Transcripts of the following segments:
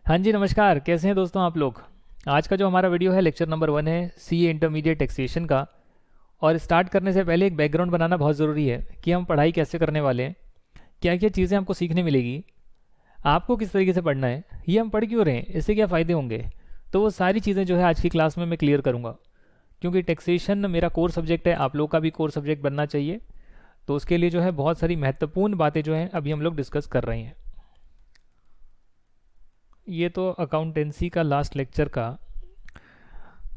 हाँ जी, नमस्कार। कैसे हैं दोस्तों आप लोग। आज का जो हमारा वीडियो है लेक्चर नंबर 1 है सीए इंटरमीडिएट टैक्सेशन का। और स्टार्ट करने से पहले एक बैकग्राउंड बनाना बहुत ज़रूरी है कि हम पढ़ाई कैसे करने वाले हैं, क्या क्या चीज़ें हमको सीखने मिलेगी, आपको किस तरीके से पढ़ना है, ये हम पढ़ क्यों रहे हैं, इससे क्या फ़ायदे होंगे। तो वो सारी चीज़ें जो है आज की क्लास में मैं क्लियर करूँगा, क्योंकि टैक्सेशन मेरा कोर सब्जेक्ट है, आप लोग का भी कोर सब्जेक्ट बनना चाहिए। तो उसके लिए जो है बहुत सारी महत्वपूर्ण बातें जो हैं अभी हम लोग डिस्कस कर रहे हैं। ये तो अकाउंटेंसी का लास्ट लेक्चर का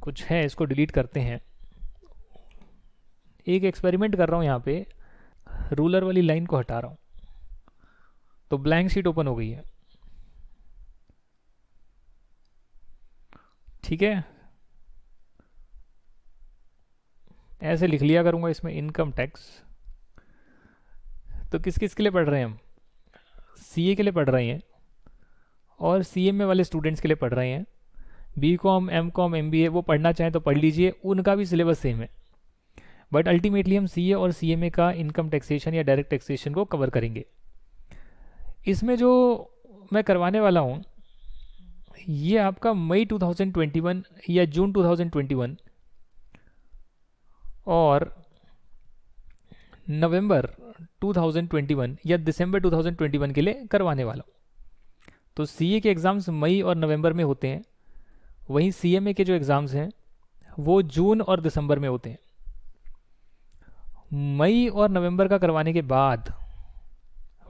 कुछ है, इसको डिलीट करते हैं। एक एक्सपेरिमेंट कर रहा हूँ यहाँ पे, रूलर वाली लाइन को हटा रहा हूँ तो ब्लैंक शीट ओपन हो गई है। ठीक है, ऐसे लिख लिया करूँगा इसमें इनकम टैक्स। तो किस किस के लिए पढ़ रहे हैं हम, सीए के लिए पढ़ रहे हैं और सीएमए वाले स्टूडेंट्स के लिए पढ़ रहे हैं। B com, M com, M B A वो पढ़ना चाहें तो पढ़ लीजिए, उनका भी सिलेबस सेम है। बट अल्टीमेटली हम सीए और सीएमए का इनकम टैक्सेशन या डायरेक्ट टैक्सेशन को कवर करेंगे। इसमें जो मैं करवाने वाला हूँ ये आपका मई 2021 या जून 2021 और नवंबर 2021 या दिसंबर 2021 के लिए करवाने वाला हूँ। तो सीए के एग्ज़ाम्स मई और नवंबर में होते हैं, वहीं सीएमए के जो एग्ज़ाम्स हैं वो जून और दिसंबर में होते हैं। मई और नवंबर का करवाने के बाद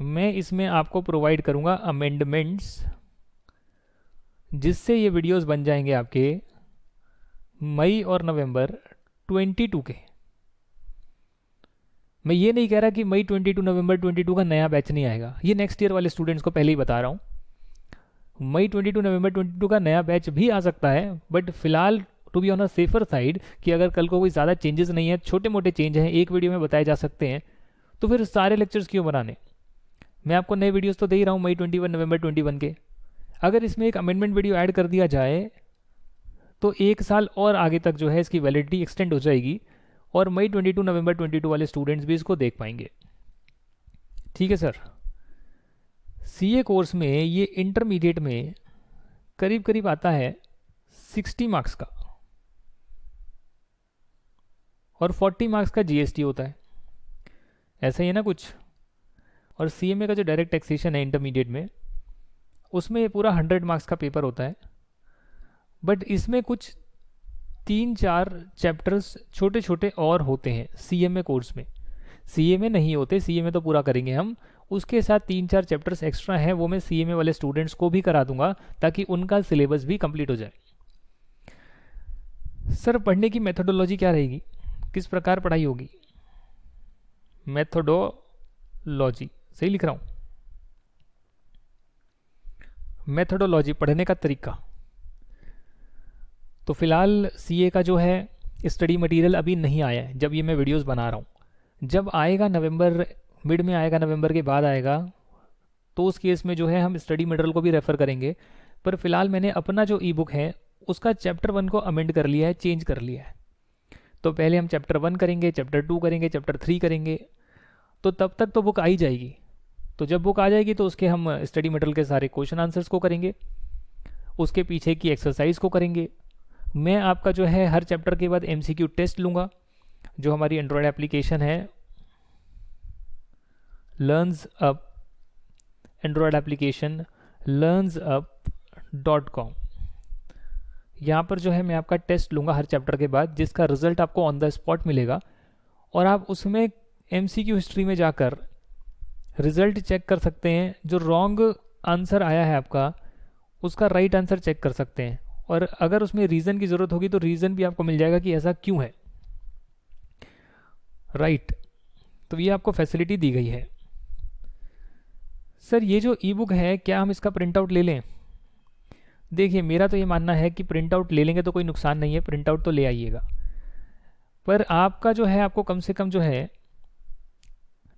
मैं इसमें आपको प्रोवाइड करूंगा अमेंडमेंट्स, जिससे ये वीडियोस बन जाएंगे आपके मई और नवंबर 22 के। मैं ये नहीं कह रहा कि मई 22 नवंबर 22 का नया बैच नहीं आएगा, ये नेक्स्ट ईयर वाले स्टूडेंट्स को पहले ही बता रहा हूँ। मई 22 नवंबर 22 का नया बैच भी आ सकता है, बट फिलहाल to be on a safer side कि अगर कल को कोई ज़्यादा चेंजेस नहीं है, छोटे मोटे चेंज हैं, एक वीडियो में बताए जा सकते हैं, तो फिर सारे लेक्चर्स क्यों बनाने। मैं आपको नए वीडियोस तो दे ही रहा हूँ मई 21 नवंबर 21 के। अगर इसमें एक अमेंडमेंट वीडियो ऐड कर दिया जाए तो एक साल और आगे तक जो है इसकी वैलिडिटी एक्सटेंड हो जाएगी और मई 22 नवंबर 22 वाले स्टूडेंट्स भी इसको देख पाएंगे। ठीक है सर। सीए कोर्स में ये इंटरमीडिएट में करीब करीब आता है 60 मार्क्स का और 40 मार्क्स का जीएसटी होता है, ऐसा ही है ना कुछ। और सीएमए का जो डायरेक्ट टैक्सेशन है इंटरमीडिएट में, उसमें पूरा 100 मार्क्स का पेपर होता है। बट इसमें कुछ 3-4 चैप्टर्स छोटे छोटे और होते हैं सीएमए कोर्स में, सीएमए नहीं होते, सीएमए तो पूरा करेंगे हम, उसके साथ 3-4 चैप्टर्स एक्स्ट्रा हैं, वो मैं सीएमए वाले स्टूडेंट्स को भी करा दूंगा ताकि उनका सिलेबस भी कंप्लीट हो जाए। सर पढ़ने की मेथोडोलॉजी क्या रहेगी, किस प्रकार पढ़ाई होगी। मेथोडोलॉजी सही लिख रहा हूँ, मेथोडोलॉजी पढ़ने का तरीका। तो फिलहाल सीए का जो है स्टडी मटेरियल अभी नहीं आया है जब ये मैं वीडियोस बना रहा हूँ। जब आएगा नवंबर मिड में आएगा, नवंबर के बाद आएगा, तो उस केस में जो है हम स्टडी मटेरियल को भी रेफ़र करेंगे। पर फिलहाल मैंने अपना जो ई बुक है उसका चैप्टर 1 को अमेंड कर लिया है, चेंज कर लिया है। तो पहले हम चैप्टर 1 करेंगे, चैप्टर 2 करेंगे, चैप्टर 3 करेंगे, तो तब तक तो बुक आ ही जाएगी। तो जब बुक आ जाएगी तो उसके हम स्टडी मटेरियल के सारे क्वेश्चन आंसर्स को करेंगे, उसके पीछे की एक्सरसाइज को करेंगे। मैं आपका जो है हर चैप्टर के बाद एमसीक्यू टेस्ट लूँगा। जो हमारी एंड्रॉयड एप्लीकेशन है learns up, Android application learnsup.com, यहाँ पर जो है मैं आपका टेस्ट लूँगा हर चैप्टर के बाद, जिसका रिजल्ट आपको ऑन द स्पॉट मिलेगा और आप उसमें एमसीक्यू हिस्ट्री में जाकर रिजल्ट चेक कर सकते हैं। जो रॉन्ग आंसर आया है आपका उसका राइट आंसर चेक कर सकते हैं, और अगर उसमें रीज़न की ज़रूरत होगी तो रीज़न भी आपको मिल जाएगा कि ऐसा क्यों है। राइट, तो ये आपको फैसिलिटी दी गई है। सर ये जो ई बुक है क्या हम इसका प्रिंट आउट ले लें। देखिए मेरा तो ये मानना है कि प्रिंट आउट ले लेंगे तो कोई नुकसान नहीं है, प्रिंट आउट तो ले आइएगा। पर आपका जो है आपको कम से कम जो है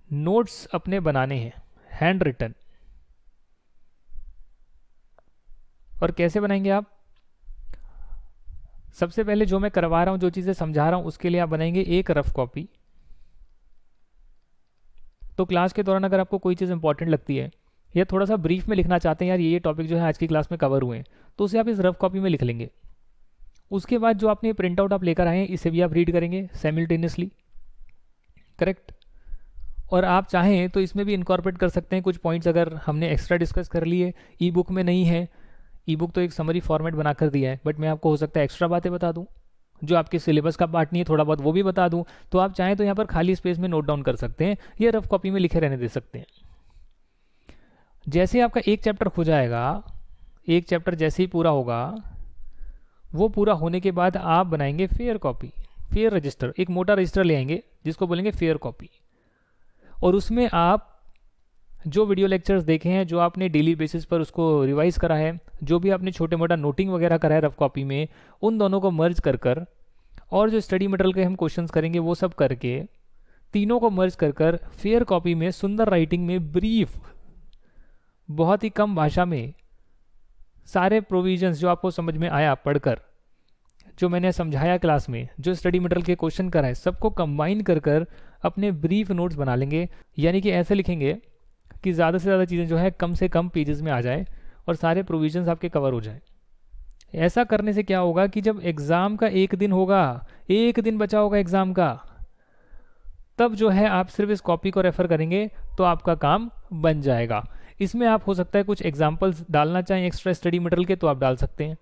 नोट्स अपने बनाने हैं हैंड रिटन। और कैसे बनाएंगे आप, सबसे पहले जो मैं करवा रहा हूँ, जो चीज़ें समझा रहा हूँ, उसके लिए आप बनाएंगे एक रफ कॉपी। तो क्लास के दौरान अगर आपको कोई चीज़ इंपॉर्टेंट लगती है या थोड़ा सा ब्रीफ में लिखना चाहते हैं यार ये टॉपिक जो है आज की क्लास में कवर हुए हैं, तो उसे आप इस रफ कॉपी में लिख लेंगे। उसके बाद जो आपने प्रिंट आउट आप लेकर आए हैं इसे भी आप रीड करेंगे साइमल्टेनियसली, करेक्ट। और आप चाहें तो इसमें भी इनकॉर्पोरेट कर सकते हैं कुछ पॉइंट्स अगर हमने एक्स्ट्रा डिस्कस कर लिए, ई बुक में नहीं है। ई बुक तो एक समरी फॉर्मेट बना कर दिया है, बट मैं आपको हो सकता है एक्स्ट्रा बातें बता दूं जो आपके सिलेबस का पार्ट नहीं है, थोड़ा बहुत वो भी बता दूं। तो आप चाहें तो यहाँ पर खाली स्पेस में नोट डाउन कर सकते हैं या रफ कॉपी में लिखे रहने दे सकते हैं। जैसे आपका एक चैप्टर हो जाएगा, एक चैप्टर जैसे ही पूरा होगा, वो पूरा होने के बाद आप बनाएंगे फेयर कॉपी, फेयर रजिस्टर, एक मोटा रजिस्टर ले आएंगे जिसको बोलेंगे फेयर कॉपी। और उसमें आप जो वीडियो लेक्चर्स देखे हैं, जो आपने डेली बेसिस पर उसको रिवाइज करा है, जो भी आपने छोटे मोटा नोटिंग वगैरह करा है रफ कॉपी में, उन दोनों को मर्ज कर और जो स्टडी मटेरियल के हम क्वेश्चंस करेंगे वो सब करके तीनों को मर्ज कर फेयर कॉपी में सुंदर राइटिंग में ब्रीफ, बहुत ही कम भाषा में सारे प्रोविजंस जो आपको समझ में आया पढ़कर, जो मैंने समझाया क्लास में, जो स्टडी मटेरियल के क्वेश्चन कराए, सबको कंबाइन कर अपने ब्रीफ नोट्स बना लेंगे। यानी कि ऐसे लिखेंगे कि ज़्यादा से ज़्यादा चीज़ें जो है कम से कम पेजेस में आ जाए और सारे प्रोविजंस आपके कवर हो जाए। ऐसा करने से क्या होगा कि जब एग्ज़ाम का एक दिन होगा, एक दिन बचा होगा एग्ज़ाम का, तब जो है आप सिर्फ इस कॉपी को रेफर करेंगे तो आपका काम बन जाएगा। इसमें आप हो सकता है कुछ एग्जाम्पल्स डालना चाहें एक्स्ट्रा स्टडी मटेरियल के तो आप डाल सकते हैं,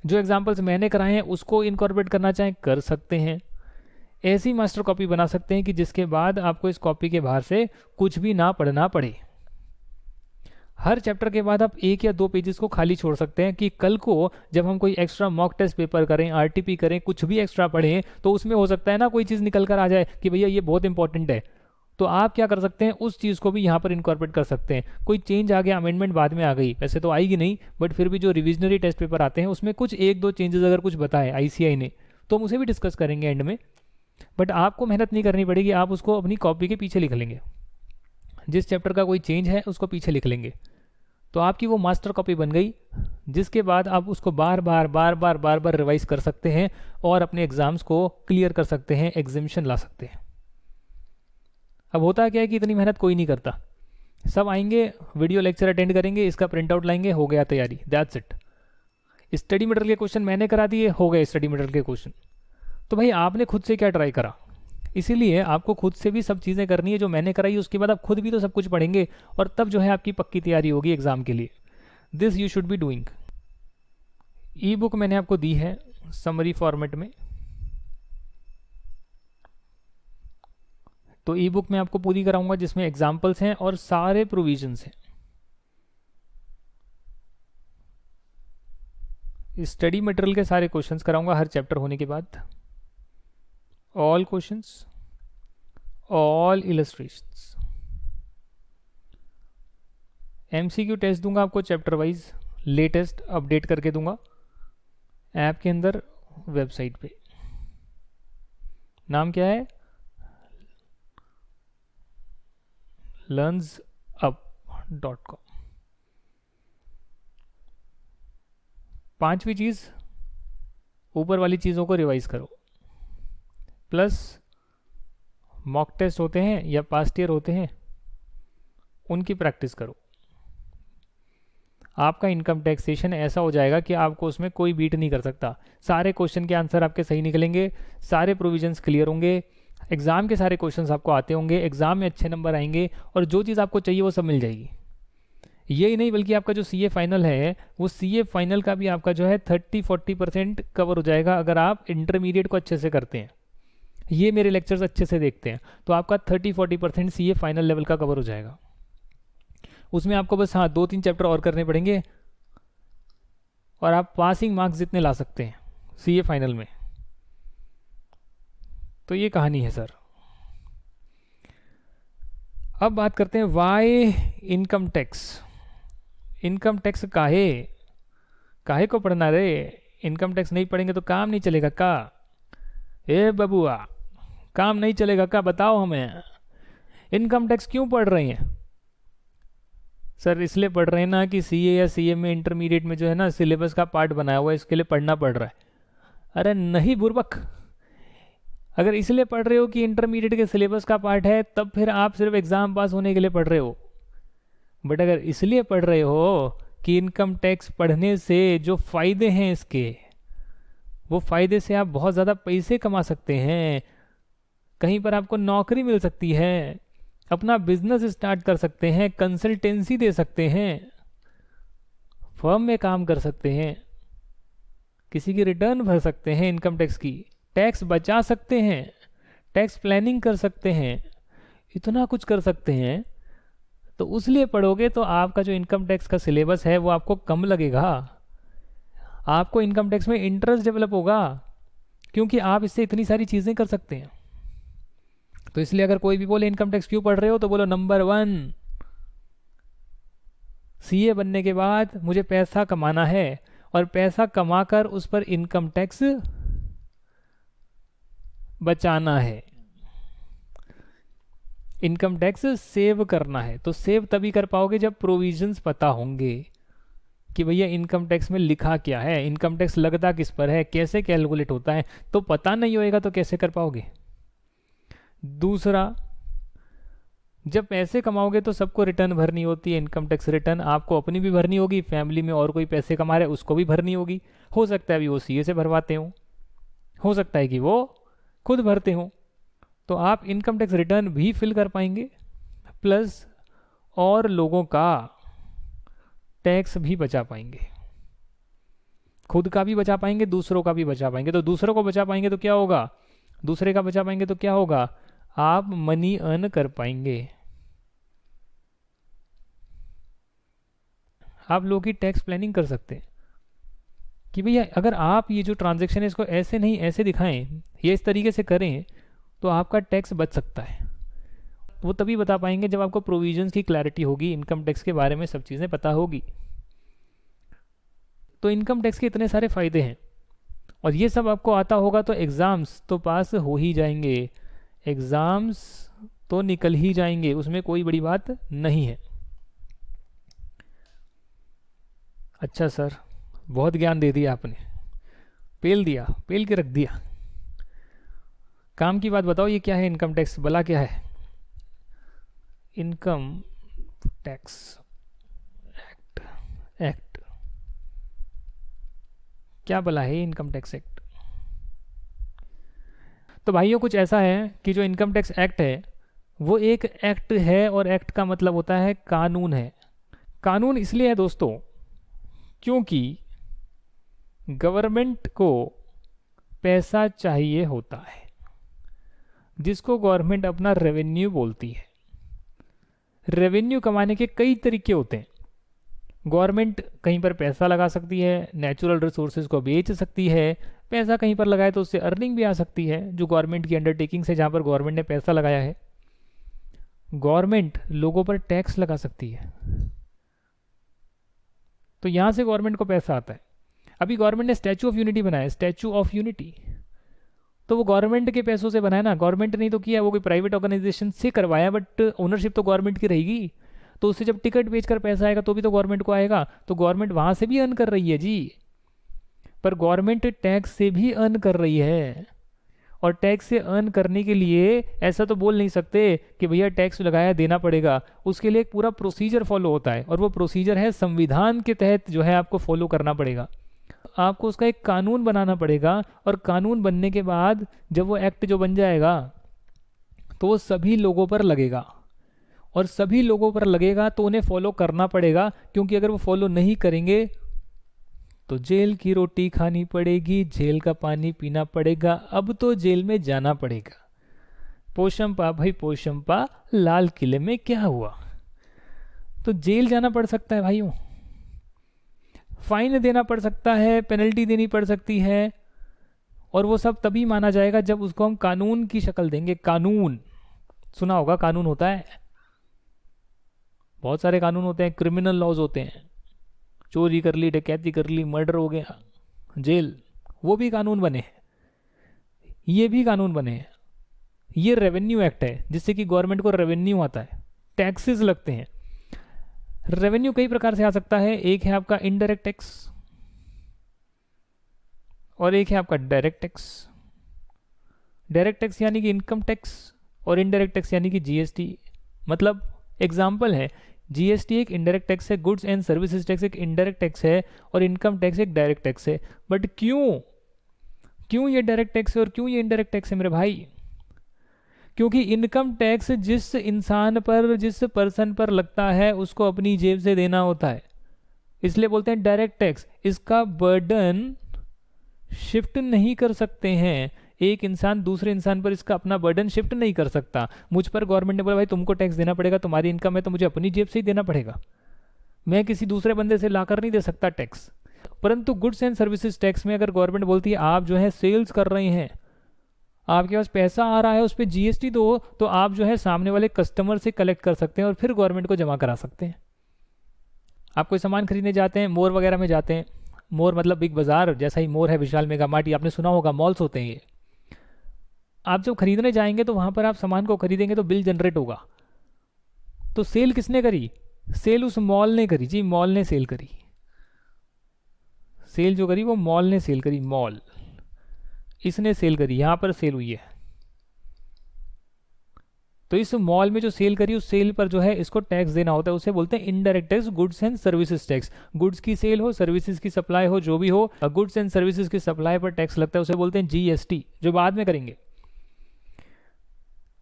जो एग्जाम्पल्स मैंने कराए हैं उसको इनकॉर्पोरेट करना चाहें कर सकते हैं। ऐसी मास्टर कॉपी बना सकते हैं कि जिसके बाद आपको इस कॉपी के बाहर से कुछ भी ना पढ़ना पड़े। हर चैप्टर के बाद आप 1 या 2 पेजेस को खाली छोड़ सकते हैं कि कल को जब हम कोई एक्स्ट्रा मॉक टेस्ट पेपर करें, आरटीपी करें, कुछ भी एक्स्ट्रा पढ़ें, तो उसमें हो सकता है ना कोई चीज़ निकल कर आ जाए कि भैया ये बहुत इंपॉर्टेंट है। तो आप क्या कर सकते हैं, उस चीज़ को भी यहाँ पर इनकॉर्पोरेट कर सकते हैं। कोई चेंज आ गया, अमेंडमेंट बाद में आ गई, वैसे तो आएगी नहीं, बट फिर भी जो रिविजनरी टेस्ट पेपर आते हैं उसमें कुछ 1-2 चेंजेस अगर कुछ बताए आईसीआई ने, तो हम उसे भी डिस्कस करेंगे एंड में। बट आपको मेहनत नहीं करनी पड़ेगी, आप उसको अपनी कॉपी के पीछे लिख लेंगे। जिस चैप्टर का कोई चेंज है उसको पीछे लिख लेंगे, तो आपकी वो मास्टर कॉपी बन गई, जिसके बाद आप उसको बार बार रिवाइज कर सकते हैं और अपने एग्जाम्स को क्लियर कर सकते हैं, एग्जामिशन ला सकते हैं। अब होता क्या है कि इतनी मेहनत कोई नहीं करता, सब आएंगे, वीडियो लेक्चर अटेंड करेंगे, इसका प्रिंट आउट लाएंगे, हो गया तैयारी, दैट्स इट। स्टडी मटेरियल के क्वेश्चन मैंने करा दिए, हो गए स्टडी मटेरियल के क्वेश्चन। तो भाई आपने खुद से क्या ट्राई करा, इसीलिए आपको खुद से भी सब चीज़ें करनी है जो मैंने कराई। उसके बाद आप खुद भी तो सब कुछ पढ़ेंगे और तब जो है आपकी पक्की तैयारी होगी एग्जाम के लिए। This you should be doing. E book मैंने आपको दी है समरी फॉर्मेट में, तो ई बुक में आपको पूरी कराऊंगा जिसमें एग्जाम्पल्स हैं और सारे प्रोविजंस हैं। स्टडी मटेरियल के सारे क्वेश्चंस कराऊंगा हर चैप्टर होने के बाद, all questions, all illustrations. MCQ test दूंगा आपको चैप्टर वाइज, लेटेस्ट अपडेट करके दूंगा ऐप के अंदर, वेबसाइट पे। नाम क्या है, learnsup.com। 5वीं चीज़, ऊपर वाली चीज़ों को रिवाइज करो, प्लस मॉक टेस्ट होते हैं या पास्ट ईयर होते हैं उनकी प्रैक्टिस करो। आपका इनकम टैक्सेशन ऐसा हो जाएगा कि आपको उसमें कोई बीट नहीं कर सकता। सारे क्वेश्चन के आंसर आपके सही निकलेंगे, सारे प्रोविजंस क्लियर होंगे, एग्ज़ाम के सारे क्वेश्चंस आपको आते होंगे, एग्ज़ाम में अच्छे नंबर आएंगे और जो चीज़ आपको चाहिए वो सब मिल जाएगी। यही नहीं बल्कि आपका जो सीए फाइनल है, वो सीए फाइनल का भी आपका जो है 30-40% कवर हो जाएगा अगर आप इंटरमीडिएट को अच्छे से करते हैं। ये मेरे लेक्चर्स अच्छे से देखते हैं तो आपका 30-40% सीए फाइनल लेवल का कवर हो जाएगा। उसमें आपको बस 2-3 चैप्टर और करने पड़ेंगे और आप पासिंग मार्क्स जितने ला सकते हैं सीए फाइनल में। तो ये कहानी है सर। अब बात करते हैं why income tax. Income tax काहे को पढ़ना रे, इनकम टैक्स नहीं पढ़ेंगे तो काम नहीं चलेगा का। ए बबुआ, काम नहीं चलेगा का, बताओ हमें इनकम टैक्स क्यों पढ़ रहे हैं। सर इसलिए पढ़ रहे हैं ना कि सीए या सीए में इंटरमीडिएट में जो है ना सिलेबस का पार्ट बनाया हुआ है, इसके लिए पढ़ना पड़ रहा है। अरे नहीं बुर्बक, अगर इसलिए पढ़ रहे हो कि इंटरमीडिएट के सिलेबस का पार्ट है, तब फिर आप सिर्फ एग्जाम पास होने के लिए पढ़ रहे हो। बट अगर इसलिए पढ़ रहे हो कि इनकम टैक्स पढ़ने से जो फ़ायदे हैं इसके, वो फ़ायदे से आप बहुत ज़्यादा पैसे कमा सकते हैं, कहीं पर आपको नौकरी मिल सकती है, अपना बिजनेस स्टार्ट कर सकते हैं, कंसल्टेंसी दे सकते हैं, फर्म में काम कर सकते हैं, किसी की रिटर्न भर सकते हैं इनकम टैक्स की, टैक्स बचा सकते हैं, टैक्स प्लानिंग कर सकते हैं, इतना कुछ कर सकते हैं। तो उसलिए पढ़ोगे तो आपका जो इनकम टैक्स का सिलेबस है वो आपको कम लगेगा, आपको इनकम टैक्स में इंटरेस्ट डेवलप होगा, क्योंकि आप इससे इतनी सारी चीज़ें कर सकते हैं। तो इसलिए अगर कोई भी बोले इनकम टैक्स क्यों पढ़ रहे हो, तो बोलो नंबर 1, सीए बनने के बाद मुझे पैसा कमाना है और पैसा कमाकर उस पर इनकम टैक्स बचाना है, इनकम टैक्स सेव करना है। तो सेव तभी कर पाओगे जब प्रोविजंस पता होंगे कि भैया इनकम टैक्स में लिखा क्या है, इनकम टैक्स लगता किस पर है, कैसे कैलकुलेट होता है। तो पता नहीं होएगा तो कैसे कर पाओगे। दूसरा, जब पैसे कमाओगे तो सबको रिटर्न भरनी होती है, इनकम टैक्स रिटर्न आपको अपनी भी भरनी होगी, फैमिली में और कोई पैसे कमा रहा है उसको भी भरनी होगी। हो सकता है अभी वो सीए से भरवाते हो सकता है कि वो खुद भरते हो। तो आप इनकम टैक्स रिटर्न भी फिल कर पाएंगे, प्लस और लोगों का टैक्स भी बचा पाएंगे, खुद का भी बचा पाएंगे, दूसरों का भी बचा पाएंगे। तो दूसरों को बचा पाएंगे तो क्या होगा, दूसरे का बचा पाएंगे तो क्या होगा, आप मनी अर्न कर पाएंगे। आप लोगों की टैक्स प्लानिंग कर सकते हैं कि भैया अगर आप ये जो ट्रांजैक्शन है इसको ऐसे नहीं ऐसे दिखाएं या इस तरीके से करें तो आपका टैक्स बच सकता है। वो तभी बता पाएंगे जब आपको प्रोविजंस की क्लैरिटी होगी, इनकम टैक्स के बारे में सब चीज़ें पता होगी। तो इनकम टैक्स के इतने सारे फ़ायदे हैं और ये सब आपको आता होगा तो एग्ज़ाम्स तो पास हो ही जाएंगे, एग्ज़ाम्स तो निकल ही जाएंगे, उसमें कोई बड़ी बात नहीं है। अच्छा सर, बहुत ज्ञान दे दिया आपने, पेल के रख दिया। काम की बात बताओ, ये क्या है इनकम टैक्स, भला क्या है इनकम टैक्स एक्ट क्या भला है इनकम टैक्स एक्ट। तो भाइयों कुछ ऐसा है कि जो इनकम टैक्स एक्ट है वो एक एक्ट है, और एक्ट का मतलब होता है कानून है। कानून इसलिए है दोस्तों क्योंकि गवर्नमेंट को पैसा चाहिए होता है, जिसको गवर्नमेंट अपना रेवेन्यू बोलती है। रेवेन्यू कमाने के कई तरीके होते हैं। गवर्नमेंट कहीं पर पैसा लगा सकती है, नेचुरल रिसोर्सेज को बेच सकती है, पैसा कहीं पर लगाए तो उससे अर्निंग भी आ सकती है, जो गवर्नमेंट की अंडरटेकिंग से जहाँ पर गवर्नमेंट ने पैसा लगाया है। गवर्नमेंट लोगों पर टैक्स लगा सकती है, तो यहाँ से गवर्नमेंट को पैसा आता है। अभी गवर्नमेंट ने स्टैचू ऑफ यूनिटी बनाया, स्टैचू ऑफ यूनिटी, तो वो गवर्नमेंट के पैसों से बनाया ना, गवर्नमेंट नहीं तो किया, वो कोई प्राइवेट ऑर्गेनाइजेशन से करवाया, बट ओनरशिप तो गवर्नमेंट की रहेगी। तो उससे जब टिकट बेचकर पैसा आएगा तो भी तो गवर्नमेंट को आएगा, तो गवर्नमेंट वहाँ से भी अर्न कर रही है जी। पर गवर्नमेंट टैक्स से भी अर्न कर रही है, और टैक्स से अर्न करने के लिए ऐसा तो बोल नहीं सकते कि भैया टैक्स लगाया देना पड़ेगा। उसके लिए एक पूरा प्रोसीजर फॉलो होता है, और वो प्रोसीजर है संविधान के तहत जो है आपको फॉलो करना पड़ेगा। आपको उसका एक कानून बनाना पड़ेगा, और कानून बनने के बाद जब वो एक्ट जो बन जाएगा तो वो सभी लोगों पर लगेगा, और सभी लोगों पर लगेगा तो उन्हें फॉलो करना पड़ेगा, क्योंकि अगर वो फॉलो नहीं करेंगे तो जेल की रोटी खानी पड़ेगी, जेल का पानी पीना पड़ेगा, अब तो जेल में जाना पड़ेगा। पोशंपा भाई पोशंपा, लाल किले में क्या हुआ। तो जेल जाना पड़ सकता है भाइयों, फाइन देना पड़ सकता है, पेनल्टी देनी पड़ सकती है, और वो सब तभी माना जाएगा जब उसको हम कानून की शक्ल देंगे। कानून सुना होगा, कानून होता है, बहुत सारे कानून होते हैं, क्रिमिनल लॉज होते हैं, चोरी कर ली, डकैती कर ली, मर्डर हो गया, जेल, वो भी कानून बने हैं, ये भी कानून बने हैं। ये रेवेन्यू एक्ट है जिससे कि गवर्नमेंट को रेवेन्यू आता है, टैक्सेस लगते हैं। रेवेन्यू कई प्रकार से आ सकता है, एक है आपका इनडायरेक्ट टैक्स और एक है आपका डायरेक्ट टैक्स। डायरेक्ट टैक्स यानी कि इनकम टैक्स, और इनडायरेक्ट टैक्स यानी कि जीएसटी। मतलब एग्जाम्पल है, जीएसटी एक इनडायरेक्ट टैक्स है, गुड्स एंड सर्विसेज टैक्स एक इनडायरेक्ट टैक्स है, और इनकम टैक्स एक डायरेक्ट टैक्स है। बट क्यों ये डायरेक्ट टैक्स है और क्यों ये इनडायरेक्ट टैक्स है मेरे भाई? क्योंकि इनकम टैक्स जिस इंसान पर, जिस पर्सन पर लगता है उसको अपनी जेब से देना होता है, इसलिए बोलते हैं डायरेक्ट टैक्स। इसका बर्डन शिफ्ट नहीं कर सकते हैं, एक इंसान दूसरे इंसान पर इसका अपना बर्डन शिफ्ट नहीं कर सकता। मुझ पर गवर्नमेंट ने बोला भाई तुमको टैक्स देना पड़ेगा, तुम्हारी इनकम है तो मुझे अपनी जेब से ही देना पड़ेगा, मैं किसी दूसरे बंदे से लाकर नहीं दे सकता टैक्स। परंतु गुड्स एंड सर्विसेज टैक्स में अगर गवर्नमेंट बोलती है आप जो है सेल्स कर रहे हैं, आपके पास पैसा आ रहा है, उस पर जीएसटी दो, तो आप जो है सामने वाले कस्टमर से कलेक्ट कर सकते हैं और फिर गवर्नमेंट को जमा करा सकते हैं। आप कोई सामान खरीदने जाते हैं, मोर वगैरह में जाते हैं, मोर मतलब बिग बाजार जैसा ही मोर है, विशाल मेगा मार्ट, आपने सुना होगा, मॉल्स होते हैं ये। आप जब खरीदने जाएंगे तो वहां पर आप सामान को खरीदेंगे तो बिल जनरेट होगा, तो सेल किसने करी? सेल उस मॉल ने करी जी, मॉल ने सेल करी। सेल जो करी वो मॉल ने सेल करी, मॉल इसने सेल करी, यहां पर सेल हुई है। तो इस मॉल में जो सेल करी उस सेल पर जो है इसको टैक्स देना होता है, उसे बोलते हैं indirect tax, goods and services tax. Goods की सेल हो, सर्विसेज की सप्लाई हो, जो भी हो, गुड्स एंड सर्विसेज की सप्लाई पर टैक्स लगता है, उसे बोलते हैं जीएसटी, जो बाद में करेंगे।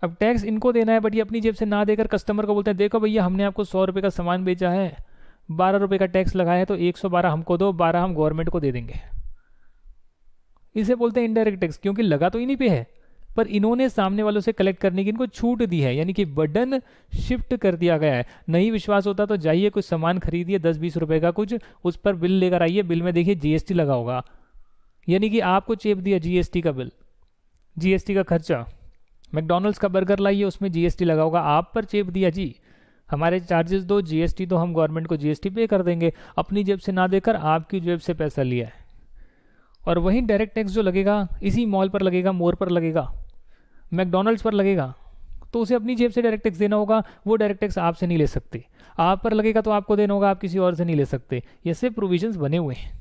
अब टैक्स इनको देना है, बट ये अपनी जेब से ना देकर कस्टमर को बोलते हैं देखो भैया हमने आपको 100 रुपये का सामान बेचा है, 12 रुपये का टैक्स लगाया है, तो 112 हमको दो, 12 हम गवर्नमेंट को दे देंगे। इसे बोलते हैं इनडायरेक्ट टैक्स, क्योंकि लगा तो इन्हीं पे है, पर इन्होंने सामने वालों से कलेक्ट करने की इनको छूट दी है, यानी कि बर्डन शिफ्ट कर दिया गया है। नहीं विश्वास होता तो जाइए कुछ सामान खरीदिए 10-20 रुपए का कुछ, उस पर बिल लेकर आइए, बिल में देखिए जीएसटी लगा होगा, यानी कि आपको चेप दिया जीएसटी का बिल, जीएसटी का खर्चा। मैकडॉनल्ड्स का बर्गर लाइए, उसमें जीएसटी लगा होगा, आप पर चेप दिया जी, हमारे चार्जेस दो, जीएसटी तो हम गवर्नमेंट को जीएसटी पे कर देंगे, अपनी जेब से ना देकर आपकी जेब से पैसा लिया है। और वहीं डायरेक्ट टैक्स जो लगेगा इसी मॉल पर लगेगा, मोर पर लगेगा, मैकडॉनल्ड्स पर लगेगा, तो उसे अपनी जेब से डायरेक्ट टैक्स देना होगा। वो डायरेक्ट टैक्स आपसे नहीं ले सकते, आप पर लगेगा तो आपको देना होगा, आप किसी और से नहीं ले सकते। ये सब प्रोविजंस बने हुए हैं।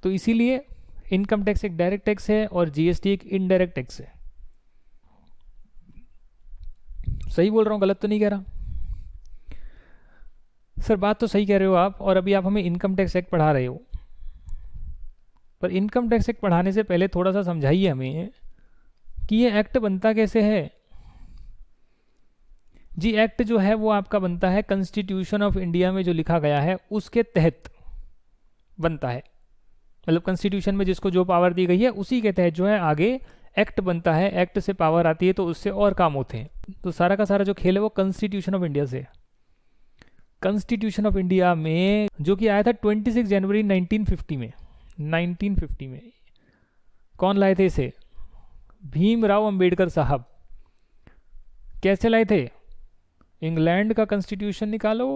तो इसीलिए इनकम टैक्स एक डायरेक्ट टैक्स है और जीएसटी एक इनडायरेक्ट टैक्स है। सही बोल रहा हूँ, गलत तो नहीं कह रहा? सर बात तो सही कह रहे हो आप, और अभी आप हमें इनकम टैक्स एक्ट पढ़ा रहे हो, पर इनकम टैक्स एक्ट पढ़ाने से पहले थोड़ा सा समझाइए हमें कि ये एक्ट बनता कैसे है। जी एक्ट जो है वो आपका बनता है कॉन्स्टिट्यूशन ऑफ इंडिया में जो लिखा गया है उसके तहत बनता है, मतलब कॉन्स्टिट्यूशन में जिसको जो पावर दी गई है उसी के तहत जो है आगे एक्ट बनता है। एक्ट से पावर आती है तो उससे और काम होते हैं। तो सारा का सारा जो खेल है वो कॉन्स्टिट्यूशन ऑफ इंडिया से। कॉन्स्टिट्यूशन ऑफ इंडिया में जो कि आया था 26 जनवरी 1950 में, 1950 में कौन लाए थे इसे? भीमराव अंबेडकर साहब। कैसे लाए थे? इंग्लैंड का कॉन्स्टिट्यूशन निकालो,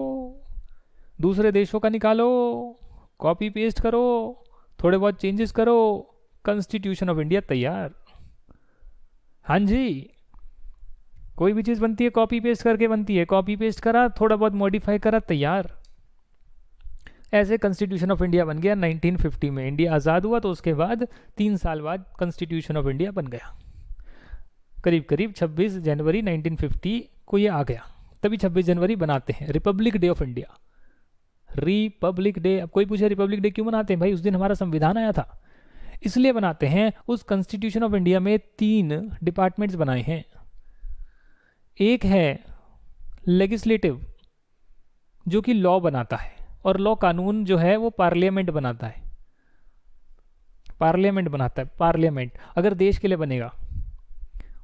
दूसरे देशों का निकालो, कॉपी पेस्ट करो, थोड़े बहुत चेंजेस करो, कॉन्स्टिट्यूशन ऑफ इंडिया तैयार। हाँ जी, कोई भी चीज़ बनती है कॉपी पेस्ट करके बनती है, कॉपी पेस्ट करा, थोड़ा बहुत मॉडिफाई करा, तैयार। ऐसे कॉन्स्टिट्यूशन ऑफ इंडिया बन गया 1950 में। इंडिया आज़ाद हुआ तो उसके बाद 3 साल बाद कॉन्स्टिट्यूशन ऑफ इंडिया बन गया। करीब करीब 26 जनवरी 1950 को ये आ गया, तभी 26 जनवरी बनाते हैं Republic day of India. Republic day, अब कोई पूछे रिपब्लिक डे क्यों मनाते हैं? भाई उस दिन हमारा संविधान आया था, इसलिए बनाते हैं। उस कॉन्स्टिट्यूशन ऑफ इंडिया में 3 डिपार्टमेंट्स बनाए हैं। एक है लेजिस्लेटिव जो कि लॉ बनाता है, और लॉ कानून जो है वो पार्लियामेंट बनाता है। पार्लियामेंट बनाता है, पार्लियामेंट अगर देश के लिए बनेगा,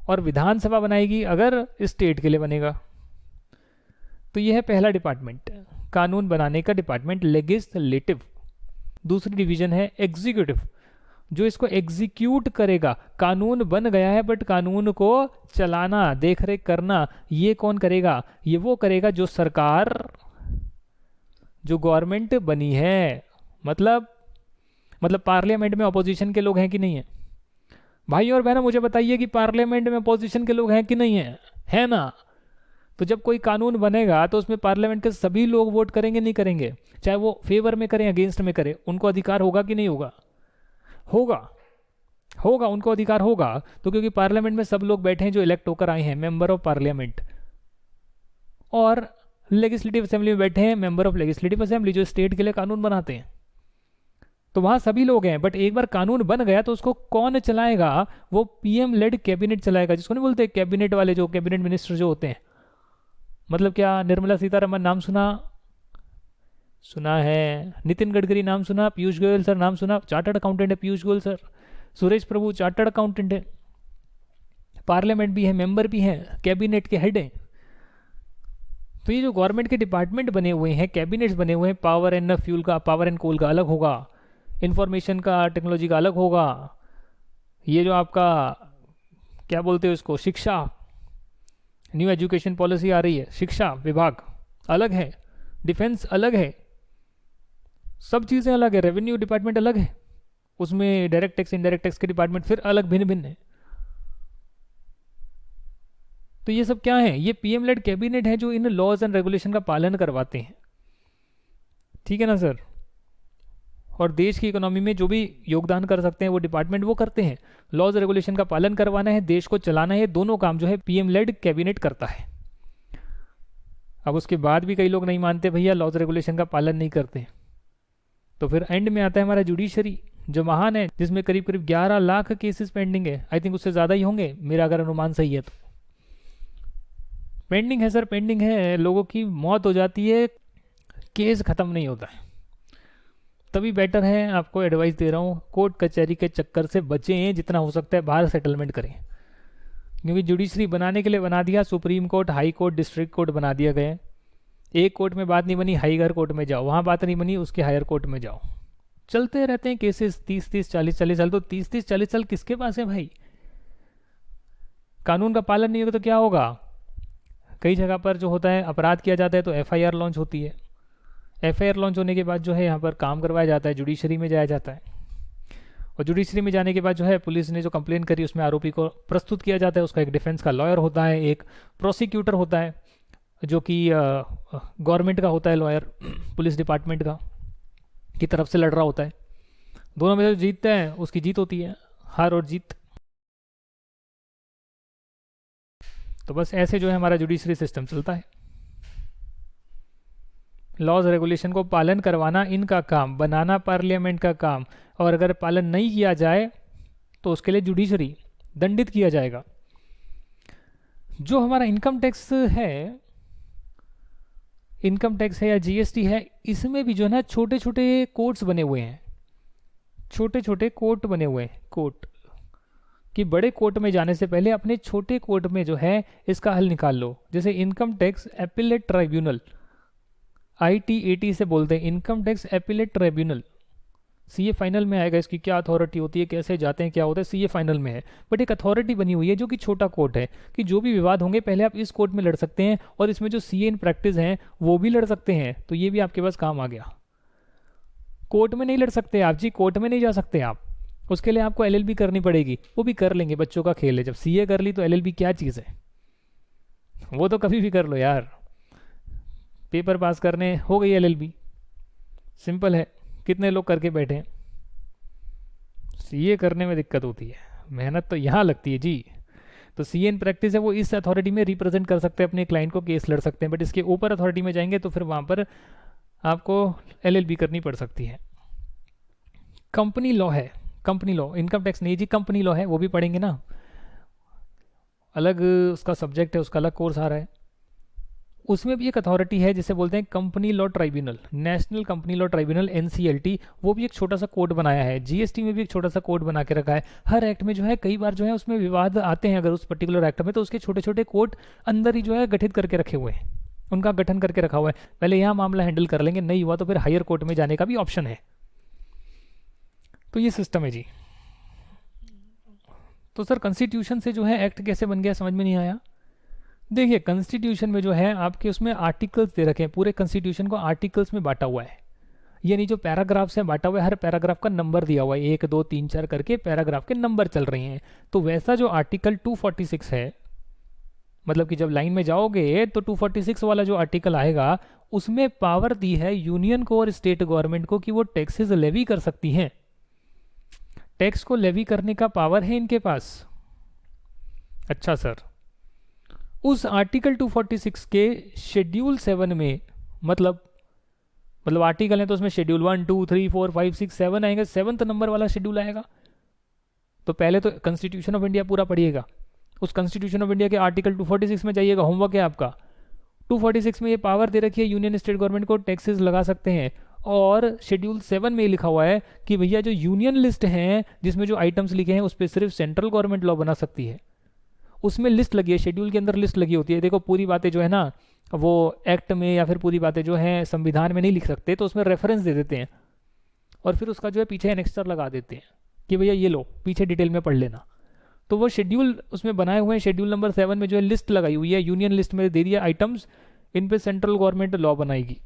और विधानसभा बनाएगी अगर स्टेट के लिए बनेगा। तो यह है पहला डिपार्टमेंट, कानून बनाने का डिपार्टमेंट, लेजिस्लेटिव। दूसरी डिवीजन है एग्जीक्यूटिव, जो इसको एग्जीक्यूट करेगा। कानून बन गया है बट कानून को चलाना, देख रेख करना, ये कौन करेगा? ये वो करेगा जो सरकार, जो गवर्नमेंट बनी है। मतलब पार्लियामेंट में अपोजिशन के लोग हैं कि नहीं है? भाई और बहनों मुझे बताइए कि पार्लियामेंट में अपोजिशन के लोग हैं कि नहीं है? है ना? तो जब कोई कानून बनेगा तो उसमें पार्लियामेंट के सभी लोग वोट करेंगे, नहीं करेंगे? चाहे वो फेवर में करें अगेंस्ट में करें, उनको अधिकार होगा कि नहीं होगा? होगा, उनको अधिकार होगा। तो क्योंकि पार्लियामेंट में सब लोग बैठे हैं जो इलेक्ट होकर आए हैं, मेंबर ऑफ पार्लियामेंट। और लेजिस्लेटिव असेंबली में बैठे हैं मेंबर ऑफ लेजिस्लेटिव असेंबली, जो स्टेट के लिए कानून बनाते हैं, तो वहाँ सभी लोग हैं। बट एक बार कानून बन गया तो उसको कौन चलाएगा? वो पीएम लेड कैबिनेट चलाएगा, जिसको नहीं बोलते कैबिनेट वाले, जो कैबिनेट मिनिस्टर जो होते हैं। मतलब क्या, निर्मला सीतारमन नाम सुना है, नितिन गडकरी नाम सुना, पीयूष गोयल सर नाम सुना, चार्टर्ड अकाउंटेंट है पीयूष गोयल सर, सुरेश प्रभु चार्टर्ड अकाउंटेंट है, पार्लियामेंट भी है, मेंबर भी हैं, कैबिनेट के हेड हैं। तो ये जो गवर्नमेंट के डिपार्टमेंट बने हुए हैं, कैबिनेट्स बने हुए हैं, पावर एंड फ्यूल का, पावर एंड कोल का अलग होगा, इंफॉर्मेशन का, टेक्नोलॉजी का अलग होगा, ये जो आपका क्या बोलते हो इसको, शिक्षा, न्यू एजुकेशन पॉलिसी आ रही है, शिक्षा विभाग अलग है, डिफेंस अलग है, सब चीज़ें अलग है, रेवेन्यू डिपार्टमेंट अलग है, उसमें डायरेक्ट टैक्स इनडायरेक्ट टैक्स के डिपार्टमेंट फिर अलग भिन्न भिन्न है। तो ये सब क्या है? ये पीएम लेड कैबिनेट है जो इन लॉज एंड रेगुलेशन का पालन करवाते हैं, ठीक है ना सर। और देश की इकोनॉमी में जो भी योगदान कर सकते हैं वो डिपार्टमेंट वो करते हैं। लॉज रेगुलेशन का पालन करवाना है, देश को चलाना है, दोनों काम जो है पीएम लेड कैबिनेट करता है। अब उसके बाद भी कई लोग नहीं मानते भैया लॉज रेगुलेशन का पालन नहीं करते, तो फिर एंड में आता है हमारा जुडिशरी, जो महान है, जिसमें करीब करीब 11 लाख केसेस पेंडिंग है। आई थिंक उससे ज़्यादा ही होंगे, मेरा अगर अनुमान सही है तो। पेंडिंग है सर, पेंडिंग है, लोगों की मौत हो जाती है, केस ख़त्म नहीं होता है। तभी बेटर है, आपको एडवाइस दे रहा हूँ, कोर्ट कचहरी के चक्कर से बचें, जितना हो सकता है बाहर सेटलमेंट करें। क्योंकि जुडिशरी बनाने के लिए बना दिया, supreme court, high court, district court बना दिया गया। एक कोर्ट में बात नहीं बनी, हाईगर कोर्ट में जाओ, वहाँ बात नहीं बनी, उसके हायर कोर्ट में जाओ, चलते रहते हैं केसेस 30-30, 40-40 साल। तो 30-30, 40 साल किसके पास है भाई? कानून का पालन नहीं होगा तो क्या होगा? कई जगह पर जो होता है, अपराध किया जाता है तो एफआईआर लॉन्च होती है, एफआईआर लॉन्च होने के बाद जो है यहाँ पर काम करवाया जाता है, जुडिशरी में जाया जाता है, और जुडिशरी में जाने के बाद जो है पुलिस ने जो कंप्लेन करी उसमें आरोपी को प्रस्तुत किया जाता है, उसका एक डिफेंस का लॉयर होता है, एक प्रोसिक्यूटर होता है जो कि गवर्नमेंट का होता है लॉयर, पुलिस डिपार्टमेंट का की तरफ से लड़ रहा होता है। दोनों में जो जीतते हैं उसकी जीत होती है, हार और जीत। तो बस ऐसे जो है हमारा जुडिशरी सिस्टम चलता है। लॉज रेगुलेशन को पालन करवाना इनका काम, बनाना पार्लियामेंट का काम, और अगर पालन नहीं किया जाए तो उसके लिए जुडिशरी दंडित किया जाएगा। जो हमारा इनकम टैक्स है या जीएसटी है, इसमें भी जो है ना छोटे छोटे कोर्ट्स बने हुए हैं, छोटे छोटे कोर्ट बने हुए हैं। कोर्ट कि बड़े कोर्ट में जाने से पहले अपने छोटे कोर्ट में जो है इसका हल निकाल लो। जैसे income tax appellate tribunal, ITAT से बोलते हैं, income tax appellate tribunal. CA final में आएगा इसकी क्या अथॉरिटी होती है, कैसे जाते हैं, क्या होता है, सीए फाइनल में है। बट एक अथॉरिटी बनी हुई है जो कि छोटा कोर्ट है, कि जो भी विवाद होंगे पहले आप इस कोर्ट में लड़ सकते हैं, और इसमें जो सीए इन प्रैक्टिस हैं वो भी लड़ सकते हैं। तो ये भी आपके पास काम आ गया। कोर्ट में नहीं लड़ सकते आप जी, कोर्ट में नहीं जा सकते आप, उसके लिए आपको LLB करनी पड़ेगी। वो भी कर लेंगे, बच्चों का खेल है। जब सीए कर ली तो LLB क्या चीज़ है, वो तो कभी भी कर लो यार। पेपर पास करने हो गई LLB, सिंपल है, कितने लोग करके बैठे हैं। सीए करने में दिक्कत होती है, मेहनत तो यहाँ लगती है जी। तो सीए इन प्रैक्टिस है, वो इस अथॉरिटी में रिप्रेजेंट कर सकते हैं अपने क्लाइंट को, केस लड़ सकते हैं। बट इसके ऊपर अथॉरिटी में जाएंगे तो फिर वहाँ पर आपको LLB करनी पड़ सकती है। कंपनी लॉ है, कंपनी लॉ, इनकम टैक्स नहीं जी, कंपनी लॉ है, वो भी पढ़ेंगे ना, अलग उसका सब्जेक्ट है, उसका अलग कोर्स आ रहा है। उसमें भी एक अथॉरिटी है जिसे बोलते हैं company law tribunal, national company law tribunal, NCLT। वो भी एक छोटा सा कोड बनाया है। जीएसटी में भी एक छोटा सा कोड बना के रखा है। हर एक्ट में जो है कई बार जो है उसमें विवाद आते हैं, अगर उस पर्टिकुलर एक्ट में, तो उसके छोटे छोटे कोड अंदर ही जो है गठित करके रखे हुए हैं, उनका गठन करके रखा हुआ है। पहले यहाँ मामला हैंडल कर लेंगे, नहीं हुआ तो फिर हायर कोर्ट में जाने का भी ऑप्शन है। तो ये सिस्टम है जी। तो सर कॉन्स्टिट्यूशन से जो है एक्ट कैसे बन गया, समझ में नहीं आया। देखिए कॉन्स्टिट्यूशन में जो है आपके उसमें आर्टिकल्स दे रखे हैं, पूरे कॉन्स्टिट्यूशन को आर्टिकल्स में बांटा हुआ है। ये नहीं जो पैराग्राफ्स हैं बांटा हुआ है, हर पैराग्राफ का नंबर दिया हुआ है, 1 2 3 4 करके पैराग्राफ के नंबर चल रहे हैं। तो वैसा जो आर्टिकल 246 है, मतलब कि जब लाइन में जाओगे तो 246 वाला जो आर्टिकल आएगा उसमें पावर दी है यूनियन को और स्टेट गवर्नमेंट को कि वो टैक्सेस लेवी कर सकती हैं। टैक्स को लेवी करने का पावर है इनके पास। अच्छा सर, उस आर्टिकल 246 के शेड्यूल 7 में, मतलब आर्टिकल है तो उसमें शेड्यूल 1 2 3 4 5 6 7 आएंगे, 7th नंबर वाला शेड्यूल आएगा। तो पहले तो कॉन्स्टिट्यूशन ऑफ इंडिया पूरा पढ़िएगा, उस कॉन्स्टिट्यूशन ऑफ इंडिया के आर्टिकल 246 में जाइएगा, होमवर्क है आपका। 246 में ये पावर दे रखी है यूनियन स्टेट गवर्नमेंट को टैक्सेस लगा सकते हैं, और शेड्यूल 7 में लिखा हुआ है कि भैया जो यूनियन लिस्ट है जिसमें जो आइटम्स लिखे हैं उस पर सिर्फ सेंट्रल गवर्नमेंट लॉ बना सकती है। उसमें लिस्ट लगी है, शेड्यूल के अंदर लिस्ट लगी होती है। देखो पूरी बातें जो है ना वो एक्ट में या फिर पूरी बातें जो है संविधान में नहीं लिख सकते, तो उसमें रेफरेंस दे देते हैं और फिर उसका जो है पीछे एनेक्स्टर लगा देते हैं कि भैया ये लो पीछे डिटेल में पढ़ लेना। तो वो शेड्यूल उसमें बनाए हुए हैं, शेड्यूल नंबर 7 में जो है लिस्ट लगाई हुई है, यूनियन लिस्ट में दे दिया आइटम्स, इन पे सेंट्रल गवर्नमेंट लॉ बनाएगी।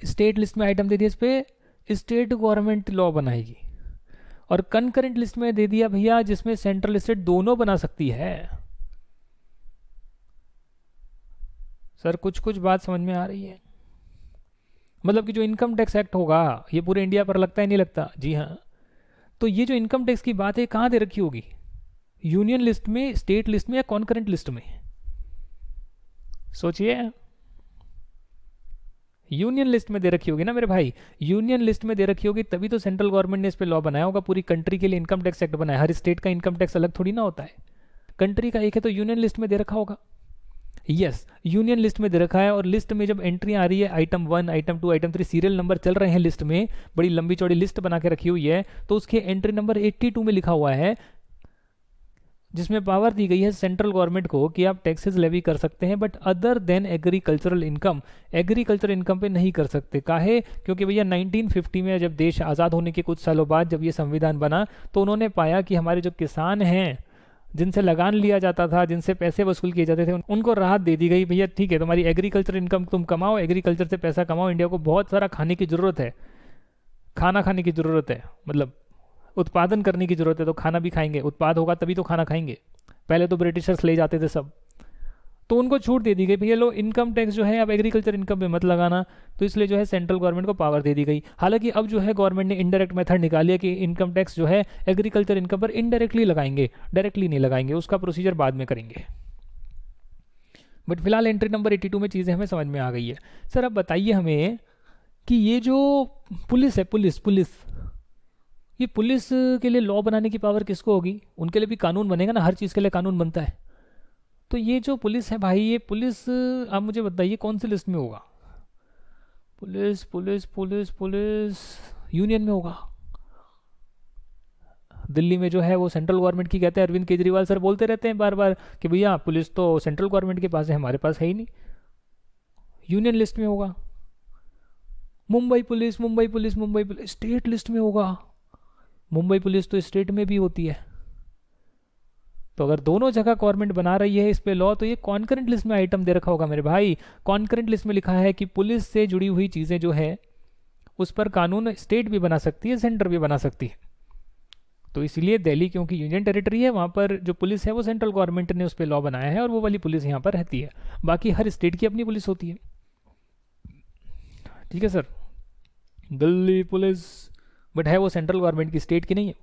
स्टेट लिस्ट में आइटम दे दिया, इस पे स्टेट गवर्नमेंट लॉ बनाएगी। और कंकरेंट लिस्ट में दे दिया भैया जिसमें सेंट्रल स्टेट दोनों बना सकती है। सर कुछ बात समझ में आ रही है? मतलब कि जो इनकम टैक्स एक्ट होगा ये पूरे इंडिया पर लगता है, नहीं लगता? जी हाँ। तो ये जो इनकम टैक्स की बात है कहाँ दे रखी होगी? यूनियन लिस्ट में, स्टेट लिस्ट में, या कॉन्करेंट लिस्ट में? सोचिए। यूनियन लिस्ट में दे रखी होगी ना मेरे भाई, यूनियन लिस्ट में दे रखी होगी तभी तो सेंट्रल गवर्नमेंट ने इस पे लॉ बनाया होगा, पूरी कंट्री के लिए इनकम टैक्स एक्ट बनाया। हर स्टेट का इनकम टैक्स अलग थोड़ी ना होता है, कंट्री का एक है, तो यूनियन लिस्ट में दे रखा होगा। यस, यूनियन लिस्ट में दे रखा है। और लिस्ट में जब एंट्री आ रही है, item 1, item 2, item 3, serial number चल रहे हैं लिस्ट में, बड़ी लंबी चौड़ी लिस्ट बना के रखी हुई है, तो उसके एंट्री नंबर 82 में लिखा हुआ है जिसमें पावर दी गई है सेंट्रल गवर्नमेंट को कि आप टैक्सेस लेवी कर सकते हैं, but other than agricultural income, agriculture income पे नहीं कर सकते। काहे? क्योंकि भैया 1950 में जब देश आज़ाद होने के कुछ सालों बाद जब ये संविधान बना तो उन्होंने पाया कि हमारे जो किसान हैं जिनसे लगान लिया जाता था, जिनसे पैसे वसूल किए जाते थे, उनको राहत दे दी गई। भैया ठीक है, तुम्हारी एग्रीकल्चर इनकम तुम कमाओ, एग्रीकल्चर से पैसा कमाओ, इंडिया को बहुत सारा खाने की ज़रूरत है, खाना खाने की ज़रूरत है, मतलब उत्पादन करने की ज़रूरत है, तो खाना भी खाएंगे, उत्पाद होगा तभी तो खाना खाएंगे। पहले तो ब्रिटिशर्स ले जाते थे सब, तो उनको छूट दे दी गई, भैया लो इनकम टैक्स जो है अब एग्रीकल्चर इनकम पे मत लगाना। तो इसलिए जो है सेंट्रल गवर्नमेंट को पावर दे दी गई। हालांकि अब जो है गवर्नमेंट ने इनडायरेक्ट मेथड निकाली है कि इनकम टैक्स जो है एग्रीकल्चर इनकम पर इनडायरेक्टली लगाएंगे, डायरेक्टली नहीं लगाएंगे, उसका प्रोसीजर बाद में करेंगे। बट फिलहाल एंट्री नंबर 82 में चीज़ें हमें समझ में आ गई है। सर अब बताइए हमें कि ये जो पुलिस है, पुलिस ये पुलिस के लिए लॉ बनाने की पावर किसको होगी? उनके लिए भी कानून बनेगा ना, हर चीज़ के लिए कानून बनता है। तो ये जो पुलिस है भाई, ये पुलिस आप मुझे बताइए कौन सी लिस्ट में होगा? Police police police police union में होगा। दिल्ली में जो है वो सेंट्रल गवर्नमेंट की कहते हैं, अरविंद केजरीवाल सर बोलते रहते हैं बार बार कि भैया पुलिस तो सेंट्रल गवर्नमेंट के पास है, हमारे पास है ही नहीं। यूनियन लिस्ट में होगा। मुंबई पुलिस स्टेट लिस्ट में होगा। मुंबई पुलिस तो स्टेट में भी होती है। तो अगर दोनों जगह गवर्नमेंट बना रही है इस पे लॉ, तो ये कॉन्करेंट लिस्ट में आइटम दे रखा होगा मेरे भाई। कॉन्करेंट लिस्ट में लिखा है कि पुलिस से जुड़ी हुई चीज़ें जो है उस पर कानून स्टेट भी बना सकती है, सेंटर भी बना सकती है। तो इसलिए दिल्ली क्योंकि यूनियन टेरिटरी है, वहाँ पर जो पुलिस है वो सेंट्रल गवर्नमेंट ने उस पर लॉ बनाया है और वो वाली पुलिस यहाँ पर रहती है। बाकी हर स्टेट की अपनी पुलिस होती है। ठीक है सर, दिल्ली पुलिस बट है वो सेंट्रल गवर्नमेंट की, स्टेट की नहीं है।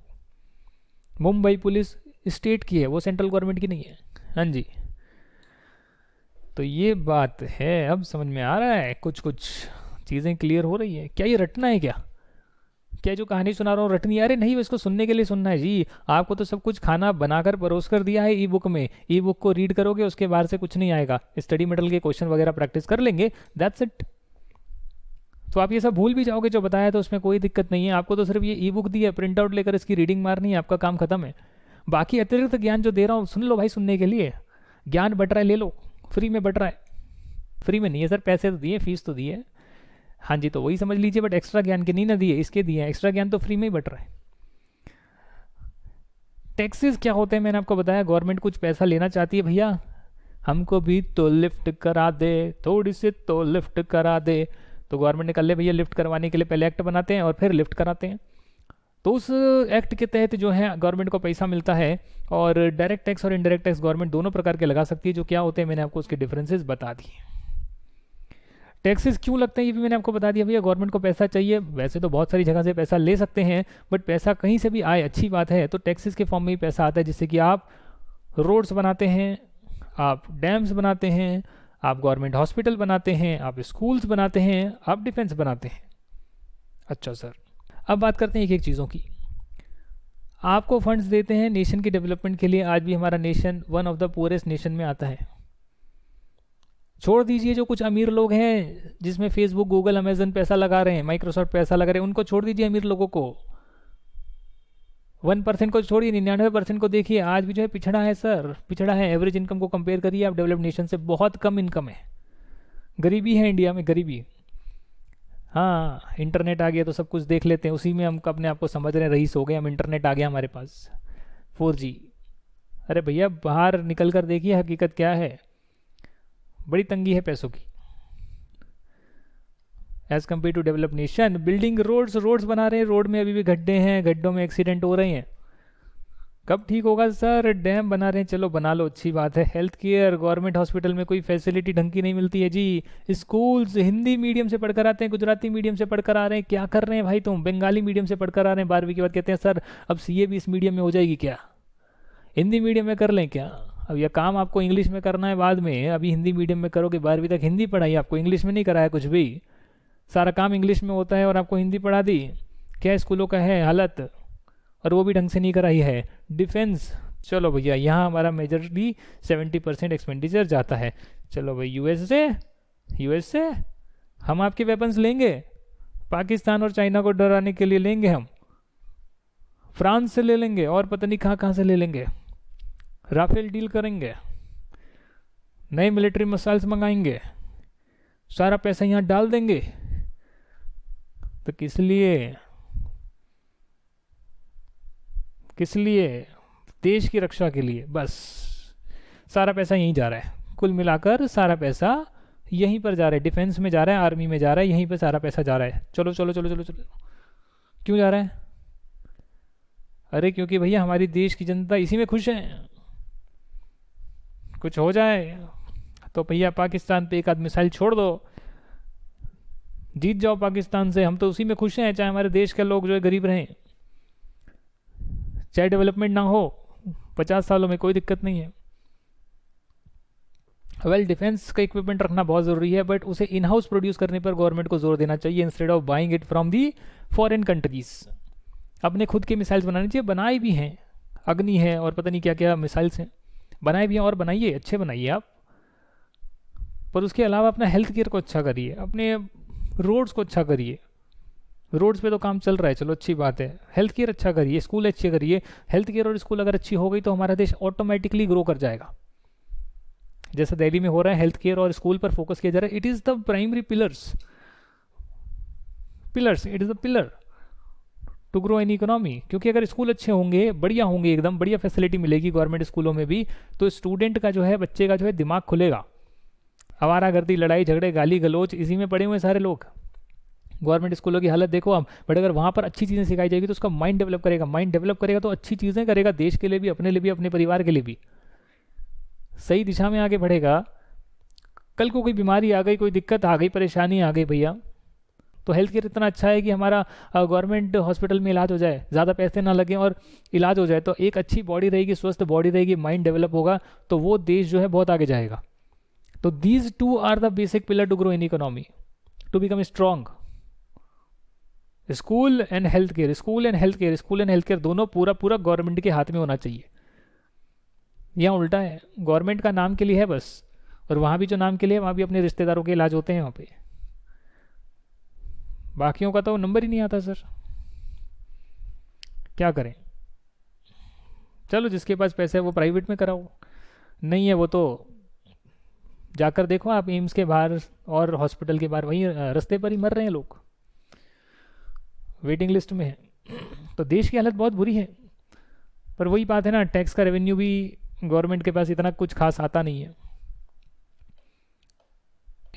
मुंबई पुलिस स्टेट की है, वो सेंट्रल गवर्नमेंट की नहीं है। हाँ जी, तो ये बात है, अब समझ में आ रहा है, कुछ चीज़ें क्लियर हो रही है। क्या ये रटना है क्या जो कहानी सुना रहा हूँ रटनी? अरे नहीं, इसको सुनने के लिए सुनना है जी। आपको तो सब कुछ खाना बनाकर परोस कर दिया है ई बुक में, ई बुक को रीड करोगे उसके बाहर से कुछ नहीं आएगा। स्टडी मटेरियल के क्वेश्चन वगैरह प्रैक्टिस कर लेंगे, दैट्स इट। तो आप ये सब भूल भी जाओगे जो बताया, तो उसमें कोई दिक्कत नहीं है। आपको तो सिर्फ ये ई बुक दी है, प्रिंट आउट लेकर इसकी रीडिंग मारनी है, आपका काम खत्म है। बाकी अतिरिक्त ज्ञान जो दे रहा हूँ सुन लो भाई, सुनने के लिए ज्ञान बट रहा है, ले लो, फ्री में बट रहा है। फ्री में नहीं है सर, पैसे तो दिए, फीस तो दी है। हाँ जी, तो वही समझ लीजिए, बट एक्स्ट्रा ज्ञान के नहीं ना दिए, इसके दिए। एक्स्ट्रा ज्ञान तो फ्री में ही बट रहा है। टैक्सेस क्या होते हैं मैंने आपको बताया, गवर्नमेंट कुछ पैसा लेना चाहती है, भैया हमको भी तो लिफ्ट करा दे, थोड़ी सी तो लिफ्ट करा दे। तो गवर्नमेंट ने कर ले भैया, लिफ्ट करवाने के लिए पहले एक्ट बनाते हैं और फिर लिफ्ट कराते हैं। तो उस एक्ट के तहत जो है गवर्नमेंट को पैसा मिलता है। और डायरेक्ट टैक्स और इनडायरेक्ट टैक्स गवर्नमेंट दोनों प्रकार के लगा सकती है। जो क्या होते हैं मैंने आपको उसके डिफरेंसेस बता दिए। टैक्सेस क्यों लगते हैं ये भी मैंने आपको बता दिया। भैया गवर्नमेंट को पैसा चाहिए, वैसे तो बहुत सारी जगह से पैसा ले सकते हैं, बट पैसा कहीं से भी आए अच्छी बात है। तो टैक्सेस के फॉर्म में ही पैसा आता है, जिससे कि आप रोड्स बनाते हैं, आप डैम्स बनाते हैं, आप गवर्नमेंट हॉस्पिटल बनाते हैं, आप स्कूल्स बनाते हैं, आप डिफेंस बनाते हैं। अच्छा सर, अब बात करते हैं एक एक चीज़ों की। आपको फंड्स देते हैं नेशन की डेवलपमेंट के लिए। आज भी हमारा nation one of the poorest nation में आता है। छोड़ दीजिए जो कुछ अमीर लोग हैं जिसमें फेसबुक, गूगल, अमेजन पैसा लगा रहे हैं, माइक्रोसॉफ्ट पैसा लगा रहे हैं, उनको छोड़ दीजिए, अमीर लोगों को। 1% को छोड़िए, 99% को देखिए, आज भी जो है पिछड़ा है सर, पिछड़ा है। एवरेज इनकम को कंपेयर करिए आप डेवलप्ड नेशन से, बहुत कम इनकम है, गरीबी है इंडिया में, गरीबी। हाँ, इंटरनेट आ गया तो सब कुछ देख लेते हैं, उसी में हम अपने आप को समझ रहे हैं रईस हो गए हम, इंटरनेट आ गया हमारे पास, 4G। अरे भैया बाहर निकल कर देखिए हकीकत क्या है, बड़ी तंगी है पैसों की। As compare to develop nation, building roads बना रहे हैं, रोड में अभी भी गड्ढे हैं, गड्ढों में एक्सीडेंट हो रहे हैं। कब ठीक होगा सर? डैम बना रहे हैं, चलो बना लो, अच्छी बात है। हेल्थ केयर, गवर्नमेंट हॉस्पिटल में कोई फैसिलिटी ढंग की नहीं मिलती है जी। स्कूल्स हिंदी मीडियम से पढ़कर आते हैं, गुजराती मीडियम से पढ़कर आ रहे हैं, क्या कर रहे हैं भाई तुम? बंगाली मीडियम से पढ़कर आ रहे हैं, 12वीं के बाद कहते हैं सर अब CA भी इस मीडियम में हो जाएगी क्या? हिंदी मीडियम में कर लें क्या? अब यह काम आपको इंग्लिश में करना है बाद में, अभी हिंदी मीडियम में करोगे, 12वीं तक हिंदी पढ़ाई आपको, इंग्लिश में नहीं कराया कुछ भी। सारा काम इंग्लिश में होता है और आपको हिंदी पढ़ा दी। क्या स्कूलों का है हालत, और वो भी ढंग से नहीं कराई है। डिफेंस, चलो भैया यहाँ हमारा मेजरली 70% एक्सपेंडिचर जाता है। चलो भाई यूएसए हम आपके वेपन्स लेंगे, पाकिस्तान और चाइना को डराने के लिए लेंगे हम, फ्रांस से ले लेंगे और पता नहीं कहाँ कहाँ से ले लेंगे, राफेल डील करेंगे, नए मिलिट्री मिसाइल्स मंगाएंगे, सारा पैसा यहाँ डाल देंगे। तो किस लिए? देश की रक्षा के लिए, बस सारा पैसा यहीं जा रहा है। कुल मिलाकर सारा पैसा यहीं पर जा रहा है, डिफेंस में जा रहा है, आर्मी में जा रहा है, यहीं पर सारा पैसा जा रहा है। चलो चलो चलो चलो चलो, क्यों जा रहा है? अरे क्योंकि भैया हमारी देश की जनता इसी में खुश है। कुछ हो जाए तो भैया पाकिस्तान पे एक आध मिसाइल छोड़ दो, जीत जाओ पाकिस्तान से, हम तो उसी में खुश हैं। चाहे हमारे देश के लोग जो है गरीब रहें, चाहे डेवलपमेंट ना हो 50 सालों में, कोई दिक्कत नहीं है। वेल, डिफेंस का इक्विपमेंट रखना बहुत ज़रूरी है, बट उसे इन हाउस प्रोड्यूस करने पर गवर्नमेंट को जोर देना चाहिए, instead of buying it from the foreign countries. अपने खुद के मिसाइल्स बनाने चाहिए, बनाए भी हैं, अग्नि है और पता नहीं क्या क्या मिसाइल्स हैं, बनाए भी हैं, और बनाइए, अच्छे बनाइए आप। पर उसके अलावा अपना हेल्थ केयर को अच्छा करिए, अपने रोड्स को अच्छा करिए। रोड्स पे तो काम चल रहा है, चलो अच्छी बात है। हेल्थ केयर अच्छा करिए, स्कूल अच्छे करिए। हेल्थ केयर और स्कूल अगर अच्छी हो गई तो हमारा देश ऑटोमेटिकली ग्रो कर जाएगा। जैसा दिल्ली में हो रहा है, हेल्थ केयर और स्कूल पर फोकस किया जा रहा है। It is the primary pillars, it is the pillar to grow an economy. क्योंकि अगर स्कूल अच्छे होंगे, बढ़िया होंगे, एकदम बढ़िया फैसिलिटी मिलेगी गवर्नमेंट स्कूलों में भी, तो स्टूडेंट का जो है, बच्चे का जो है दिमाग खुलेगा। आवारागर्दी, लड़ाई झगड़े, गाली गलोच, इसी में पड़े हुए सारे लोग। गवर्नमेंट स्कूलों की हालत देखो आप, बट अगर वहाँ पर अच्छी चीज़ें सिखाई जाएगी तो उसका माइंड डेवलप करेगा, माइंड डेवलप करेगा तो अच्छी चीज़ें करेगा, देश के लिए भी, अपने लिए भी, अपने परिवार के लिए भी सही दिशा में आगे बढ़ेगा। कल को कोई बीमारी आ गई, कोई दिक्कत आ गई, परेशानी आ गई भैया, तो हेल्थ केयर इतना अच्छा है कि हमारा गवर्नमेंट हॉस्पिटल में इलाज हो जाए, ज़्यादा पैसे ना लगें और इलाज हो जाए, तो एक अच्छी बॉडी रहेगी, स्वस्थ बॉडी रहेगी, माइंड डेवलप होगा, तो वो देश जो है बहुत आगे जाएगा। तो these two are the basic pillar to grow in economy, to become strong. School and health care, school and health care दोनों पूरा गवर्नमेंट के हाथ में होना चाहिए। यहाँ उल्टा है, गवर्नमेंट का नाम के लिए है बस, और वहाँ भी जो नाम के लिए, वहाँ भी अपने रिश्तेदारों के इलाज होते हैं वहाँ पे, बाकियों का तो नंबर ही नहीं आता सर। क्या करें? चलो जिसके पास पैसे है वो प्राइवेट में कराओ, नहीं है वो तो जाकर देखो आप एम्स के बाहर और हॉस्पिटल के बाहर, वहीं रास्ते पर ही मर रहे हैं लोग, वेटिंग लिस्ट में है। तो देश की हालत बहुत बुरी है। पर वही बात है ना, टैक्स का रेवेन्यू भी गवर्नमेंट के पास इतना कुछ खास आता नहीं है।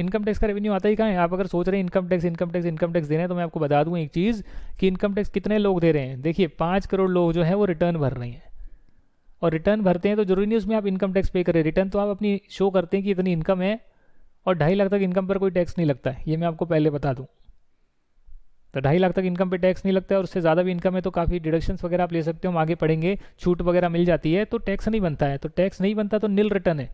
इनकम टैक्स का रेवेन्यू आता ही कहाँ है? आप अगर सोच रहे हैं इनकम टैक्स दे रहे हैं, तो मैं आपको बता दूं एक चीज़ कि इनकम टैक्स कितने लोग दे रहे हैं। देखिए 5 करोड़ लोग जो है वो रिटर्न भर रहे हैं, और रिटर्न भरते हैं तो जरूरी नहीं उसमें आप इनकम टैक्स पे करें। रिटर्न तो आप अपनी शो करते हैं कि इतनी इनकम है, और 2.5 लाख तक इनकम पर कोई टैक्स नहीं लगता है, ये मैं आपको पहले बता दूँ। तो 2.5 लाख तक इनकम पे टैक्स नहीं लगता है, और उससे ज़्यादा भी इनकम है तो काफ़ी डिडक्शंस वगैरह आप ले सकते हो, हम आगे पढ़ेंगे, छूट वगैरह मिल जाती है, तो टैक्स नहीं बनता है। तो टैक्स नहीं बनता तो निल रिटर्न है।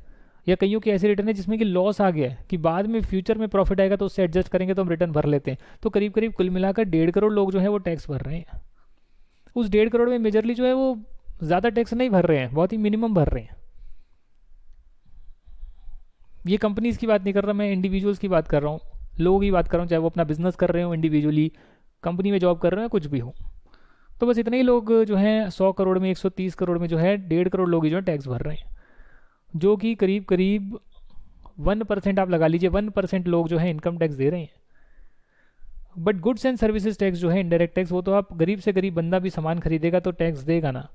या कईयों की ऐसी रिटर्न है जिसमें कि लॉस आ गया है कि बाद में फ्यूचर में प्रॉफिट आएगा तो उससे एडजस्ट करेंगे तो हम रिटर्न भर लेते हैं। तो करीब करीब कुल मिलाकर 1.5 करोड़ लोग जो है वो टैक्स भर रहे हैं। उस 1.5 करोड़ में मेजरली जो है वो ज़्यादा टैक्स नहीं भर रहे हैं, बहुत ही मिनिमम भर रहे हैं। ये कंपनीज की बात नहीं कर रहा मैं, इंडिविजुअल्स की बात कर रहा हूँ, लोगों की बात कर रहा हूँ, चाहे वो अपना बिजनेस कर रहे हो इंडिविजुअली, कंपनी में जॉब कर रहे हो, कुछ भी हो। तो बस इतने ही लोग जो हैं 100 करोड़ में, 130 करोड़ में जो है 1.5 करोड़ लोग ही जो है टैक्स भर रहे हैं, जो कि करीब करीब 1% आप लगा लीजिए, 1% लोग जो है इनकम टैक्स दे रहे हैं। But goods and services tax जो है इनडायरेक्ट टैक्स, वो तो आप गरीब से गरीब बंदा भी सामान खरीदेगा तो टैक्स देगा ना,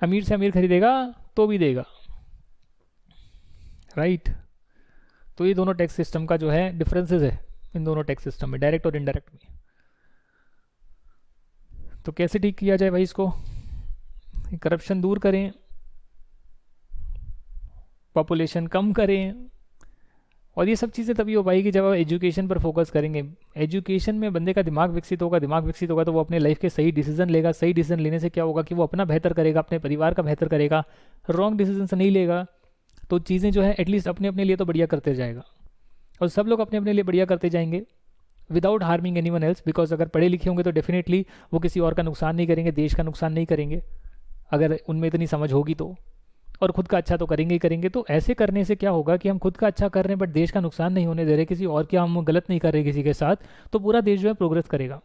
अमीर से अमीर खरीदेगा तो भी देगा, राइट। तो ये दोनों टैक्स सिस्टम का जो है डिफरेंसेस है इन दोनों टैक्स सिस्टम में, डायरेक्ट और इनडायरेक्ट में। तो कैसे ठीक किया जाए भाई इसको, करप्शन दूर करें, पॉपुलेशन कम करें, और ये सब चीज़ें तभी हो पाएगी जब आप एजुकेशन पर फोकस करेंगे। एजुकेशन में बंदे का दिमाग विकसित होगा, दिमाग विकसित होगा तो वो अपने लाइफ के सही डिसीजन लेगा। सही डिसीजन लेने से क्या होगा कि वो अपना बेहतर करेगा, अपने परिवार का बेहतर करेगा। रॉन्ग डिसीजन से नहीं लेगा तो चीज़ें जो है एटलीस्ट अपने अपने लिए तो बढ़िया करते जाएगा, और सब लोग अपने अपने लिए बढ़िया करते जाएंगे without harming any one else. Because अगर पढ़े लिखे होंगे तो डेफिनेटली वो किसी और का नुकसान नहीं करेंगे, देश का नुकसान नहीं करेंगे, अगर उनमें इतनी समझ होगी तो, और खुद का अच्छा तो करेंगे ही करेंगे। तो ऐसे करने से क्या होगा कि हम खुद का अच्छा कर रहे हैं बट देश का नुकसान नहीं होने दे रहे, किसी और क्या हम गलत नहीं कर रहे किसी के साथ, तो पूरा देश जो है प्रोग्रेस करेगा।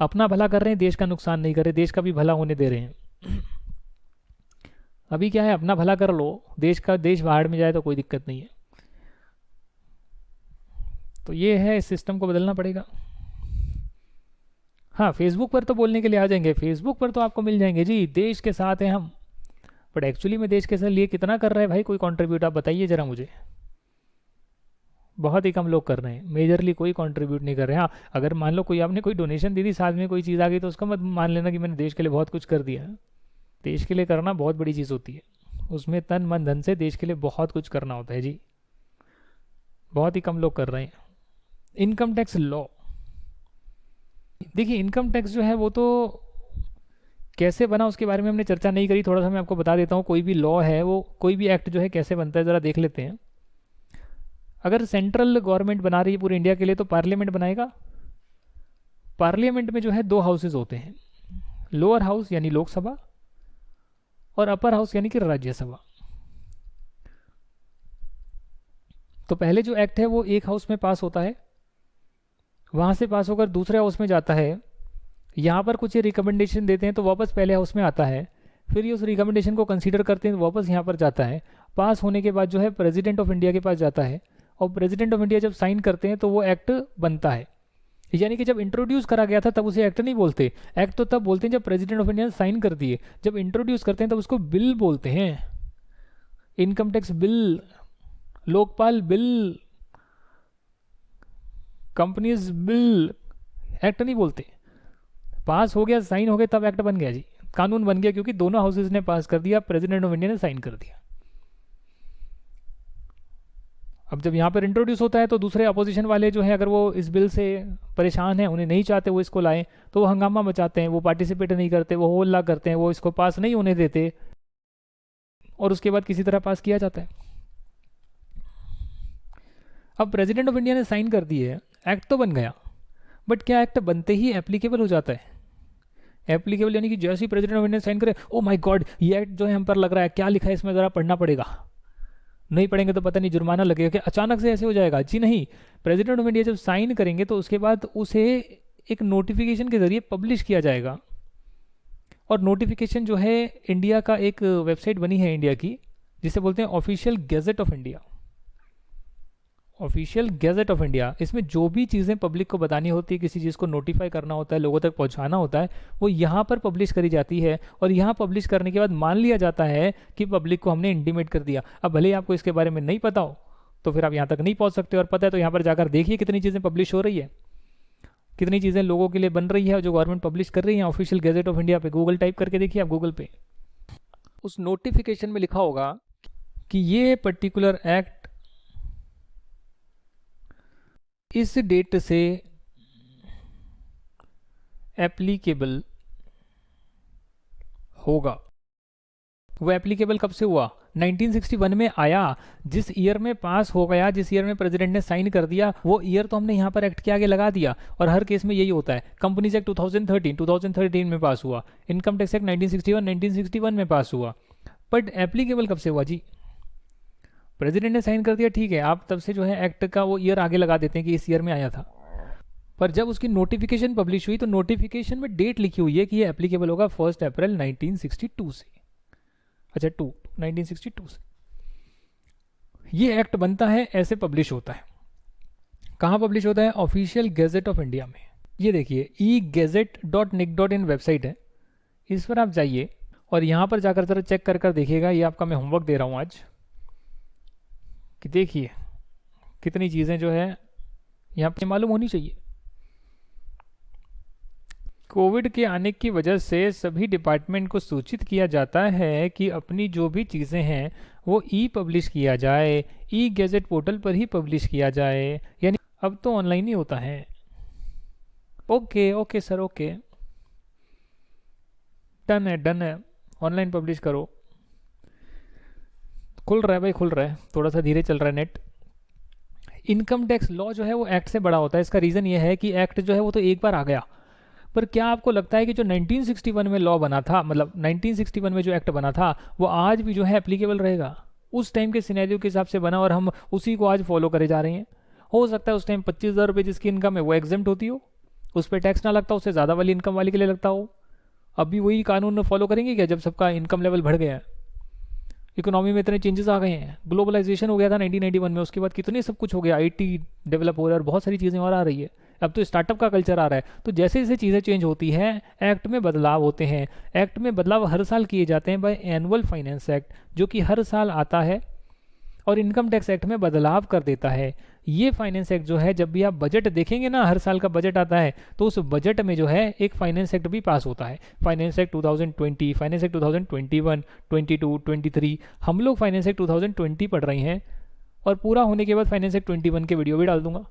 अपना भला कर रहे हैं, देश का नुकसान नहीं कर रहे, देश का भी भला होने दे रहे हैं। अभी क्या है, अपना भला कर लो, देश बाहर में जाए तो कोई दिक्कत नहीं है। तो ये है, इस सिस्टम को बदलना पड़ेगा। हाँ, फेसबुक पर तो बोलने के लिए आ जाएंगे, फेसबुक पर तो आपको मिल जाएंगे जी, देश के साथ हैं हम, बट एक्चुअली में देश के लिए कितना कर रहा है भाई कोई कंट्रीब्यूट, आप बताइए जरा मुझे। बहुत ही कम लोग कर रहे हैं, मेजरली कोई कंट्रीब्यूट नहीं कर रहे हैं। हाँ, अगर मान लो कोई आपने कोई डोनेशन दी थी, साथ में कोई चीज़ आ गई, तो उसका मत मान लेना कि मैंने देश के लिए बहुत कुछ कर दिया। देश के लिए करना बहुत बड़ी चीज़ होती है, उसमें तन मन धन से देश के लिए बहुत कुछ करना होता है जी, बहुत ही कम लोग कर रहे हैं। इनकम टैक्स लॉ, देखिए इनकम टैक्स जो है वो तो कैसे बना उसके बारे में हमने चर्चा नहीं करी, थोड़ा सा मैं आपको बता देता हूँ। कोई भी लॉ है, वो कोई भी एक्ट जो है कैसे बनता है ज़रा देख लेते हैं। अगर सेंट्रल गवर्नमेंट बना रही है पूरे इंडिया के लिए तो पार्लियामेंट बनाएगा। पार्लियामेंट में जो है 2 हाउसेज होते हैं, लोअर हाउस यानी लोकसभा और अपर हाउस यानी कि राज्यसभा। तो पहले जो एक्ट है वो एक हाउस में पास होता है, वहाँ से पास होकर दूसरे हाउस में जाता है, यहाँ पर कुछ ये रिकमेंडेशन देते हैं तो वापस पहले हाउस में आता है, फिर ये उस रिकमेंडेशन को कंसीडर करते हैं तो वापस यहाँ पर जाता है, पास होने के बाद जो है प्रेसिडेंट ऑफ इंडिया के पास जाता है, और प्रेसिडेंट ऑफ इंडिया जब साइन करते हैं तो वो एक्ट बनता है। यानी कि जब इंट्रोड्यूस करा गया था तब उसे एक्ट नहीं बोलते, एक्ट तो तब बोलते हैं जब प्रेसिडेंट ऑफ इंडिया ने साइन कर दिए। जब इंट्रोड्यूस करते हैं तब उसको बिल बोलते हैं, income tax bill, Lokpal bill, companies bill, act नहीं बोलते। पास हो गया, साइन हो गया, तब एक्ट बन गया जी, कानून बन गया, क्योंकि दोनों हाउसेज ने पास कर दिया, प्रेसिडेंट ऑफ इंडिया ने साइन कर दिया। अब जब यहाँ पर इंट्रोड्यूस होता है तो दूसरे अपोजिशन वाले जो है अगर वो इस बिल से परेशान हैं, उन्हें नहीं चाहते वो इसको लाएं, तो वो हंगामा मचाते हैं, वो पार्टिसिपेट नहीं करते, वो हो हल्ला करते हैं, वो इसको पास नहीं होने देते, और उसके बाद किसी तरह पास किया जाता है। अब प्रेसिडेंट ऑफ इंडिया ने साइन कर दी है, एक्ट तो बन गया, बट क्या एक्ट बनते ही एप्लीकेबल हो जाता है? एप्लीकेबल यानी कि जैसे ही प्रेसिडेंट ऑफ इंडिया साइन करे, ओ माय गॉड ये एक्ट जो है हम पर लग रहा है, क्या लिखा है इसमें ज़रा पढ़ना पड़ेगा, नहीं पढ़ेंगे तो पता नहीं जुर्माना लगेगा क्या, अचानक से ऐसे हो जाएगा? जी नहीं, प्रेसिडेंट ऑफ इंडिया जब साइन करेंगे तो उसके बाद उसे एक नोटिफिकेशन के जरिए पब्लिश किया जाएगा। और नोटिफिकेशन जो है इंडिया का एक वेबसाइट बनी है इंडिया की, जिसे बोलते हैं official gazette of India. Official gazette of India, इसमें जो भी चीज़ें पब्लिक को बतानी होती है, किसी चीज़ को नोटिफाई करना होता है, लोगों तक पहुंचाना होता है, वो यहाँ पर पब्लिश करी जाती है। और यहाँ पब्लिश करने के बाद मान लिया जाता है कि पब्लिक को हमने इंटीमेट कर दिया। अब भले ही आपको इसके बारे में नहीं पता हो तो फिर आप यहाँ तक नहीं पहुँच सकते, और पता है तो यहाँ पर जाकर देखिए कितनी चीज़ें पब्लिश हो रही है, कितनी चीज़ें लोगों के लिए बन रही है जो गवर्नमेंट पब्लिश कर रही है ऑफिशियल गैजेट ऑफ इंडिया पे। गूगल टाइप करके देखिए आप, गूगल पे उस नोटिफिकेशन में लिखा होगा कि ये पर्टिकुलर एक्ट इस डेट से एप्लीकेबल होगा। वो एप्लीकेबल कब से हुआ? 1961 में आया। जिस ईयर में पास हो गया, जिस ईयर में प्रेसिडेंट ने साइन कर दिया, वो ईयर तो हमने यहाँ पर एक्ट के आगे लगा दिया। और हर केस में यही होता है। कंपनीज एक्ट 2013 में पास हुआ। इनकम टैक्स एक्ट 1961 में पास हुआ। बट एप्लीकेबल कब से हुआ जी? प्रेसिडेंट ने साइन कर दिया, ठीक है, आप तब से जो है एक्ट का वो ईयर आगे लगा देते हैं कि इस ईयर में आया था। पर जब उसकी नोटिफिकेशन पब्लिश हुई तो नोटिफिकेशन में डेट लिखी हुई है कि ये एप्लीकेबल होगा 1 अप्रैल 1962 से। अच्छा 1962 से ये एक्ट बनता है, ऐसे पब्लिश होता है। कहाँ पब्लिश होता है? ऑफिशियल गैजेट ऑफ इंडिया में। ये देखिए egazette.nic.in वेबसाइट है, इस पर आप जाइए और यहाँ पर जाकर जरा चेक कर देखिएगा। ये आपका मैं होमवर्क दे रहा हूँ आज, कि देखिए कितनी चीज़ें जो है यहाँ पे मालूम होनी चाहिए। कोविड के आने की वजह से सभी डिपार्टमेंट को सूचित किया जाता है कि अपनी जो भी चीज़ें हैं वो ई पब्लिश किया जाए, ई गैजेट पोर्टल पर ही पब्लिश किया जाए। यानी अब तो ऑनलाइन ही होता है। ओके सर, ओके, डन है, ऑनलाइन पब्लिश करो। खुल रहा है भाई, खुल रहा है, थोड़ा सा धीरे चल रहा है नेट। इनकम टैक्स लॉ जो है वो एक्ट से बड़ा होता है। इसका रीज़न ये है कि एक्ट जो है वो तो एक बार आ गया, पर क्या आपको लगता है कि जो 1961 में लॉ बना था, मतलब 1961 में जो एक्ट बना था, वो आज भी जो है एप्लीकेबल रहेगा? उस टाइम के सिनेरियो के हिसाब से बना और हम उसी को आज फॉलो करे जा रहे हैं। हो सकता है उस टाइम 25,000 रुपये जिसकी इनकम है वो एग्जेम्प्ट होती हो, उस पर टैक्स ना लगता, उससे ज़्यादा वाली इनकम वाले के लिए लगता हो। अभी वही कानून फॉलो करेंगे क्या जब सबका इनकम लेवल बढ़ गया है? इकोनॉमी में इतने चेंजेस आ गए हैं, ग्लोबलाइजेशन हो गया था 1991 में, उसके बाद कितने सब कुछ हो गया, आईटी डेवलप हो रहा है और बहुत सारी चीज़ें और आ रही है। अब तो स्टार्टअप का कल्चर आ रहा है। तो जैसे जैसे चीज़ें चेंज होती हैं, एक्ट में बदलाव होते हैं। एक्ट में बदलाव हर साल किए जाते हैं बाय एनुअल फाइनेंस एक्ट, जो कि हर साल आता है और इनकम टैक्स एक्ट में बदलाव कर देता है। ये फाइनेंस एक्ट जो है, जब भी आप बजट देखेंगे ना, हर साल का बजट आता है, तो उस बजट में जो है एक फाइनेंस एक्ट भी पास होता है। Finance act 2020, finance act 2021, 22, 23। हम लोग फाइनेंस एक्ट 2020 पढ़ रहे हैं और पूरा होने के बाद फाइनेंस एक्ट 21 के वीडियो भी डाल दूंगा।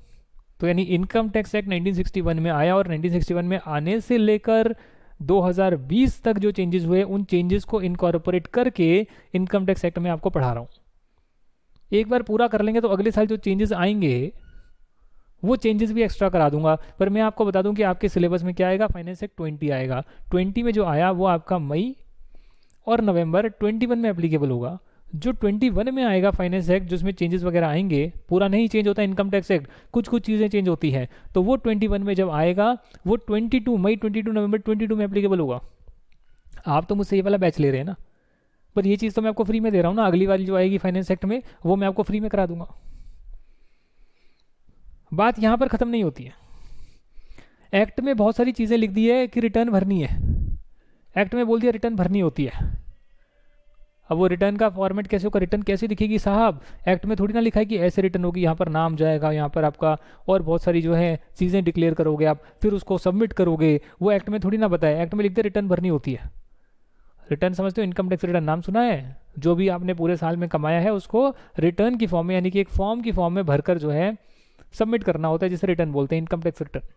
तो यानी इनकम टैक्स एक्ट 1961 में आया और 1961 में आने से लेकर 2020 तक जो चेंजेस हुए, उन चेंजेस को इनकॉर्पोरेट करके इनकम टैक्स एक्ट में आपको पढ़ा रहा हूँ। एक बार पूरा कर लेंगे तो अगले साल जो चेंजेस आएंगे वो चेंजेस भी एक्स्ट्रा करा दूंगा। पर मैं आपको बता दूं कि आपके सिलेबस में क्या आएगा, फाइनेंस एक्ट 20 आएगा। 20 में जो आया वो आपका मई और नवंबर 21 में एप्लीकेबल होगा। जो 21 में आएगा फाइनेंस एक्ट, जिसमें चेंजेस वगैरह आएंगे, पूरा नहीं चेंज होता इनकम टैक्स एक्ट, कुछ कुछ चीज़ें चेंज होती हैं, तो वो 21 में जब आएगा वो 22 मई 22 नवंबर 22 में एप्लीकेबल होगा। आप तो मुझसे ये वाला बैच ले रहे हैं ना, पर ये चीज़ तो मैं आपको फ्री में दे रहा हूँ ना। अगली वाली जो आएगी फाइनेंस एक्ट में, वो मैं आपको फ्री में करा दूंगा। बात यहाँ पर ख़त्म नहीं होती है। एक्ट में बहुत सारी चीज़ें लिख दी है कि रिटर्न भरनी है। एक्ट में बोल दिया रिटर्न भरनी होती है। अब वो रिटर्न का फॉर्मेट कैसे होगा, रिटर्न कैसे दिखेगी साहब? एक्ट में थोड़ी ना लिखा है कि ऐसे रिटर्न होगी, यहाँ पर नाम जाएगा, यहाँ पर आपका और बहुत सारी जो है चीज़ें डिक्लेयर करोगे आप, फिर उसको सबमिट करोगे। वो एक्ट में थोड़ी ना बताया। एक्ट में लिखते रिटर्न भरनी होती है। रिटर्न समझते हो? इनकम टैक्स रिटर्न नाम सुना है? जो भी आपने पूरे साल में कमाया है उसको रिटर्न की फॉर्म में, यानी कि एक फॉर्म की फॉर्म में भरकर जो है सबमिट करना होता है, जिसे रिटर्न बोलते हैं, इनकम टैक्स रिटर्न।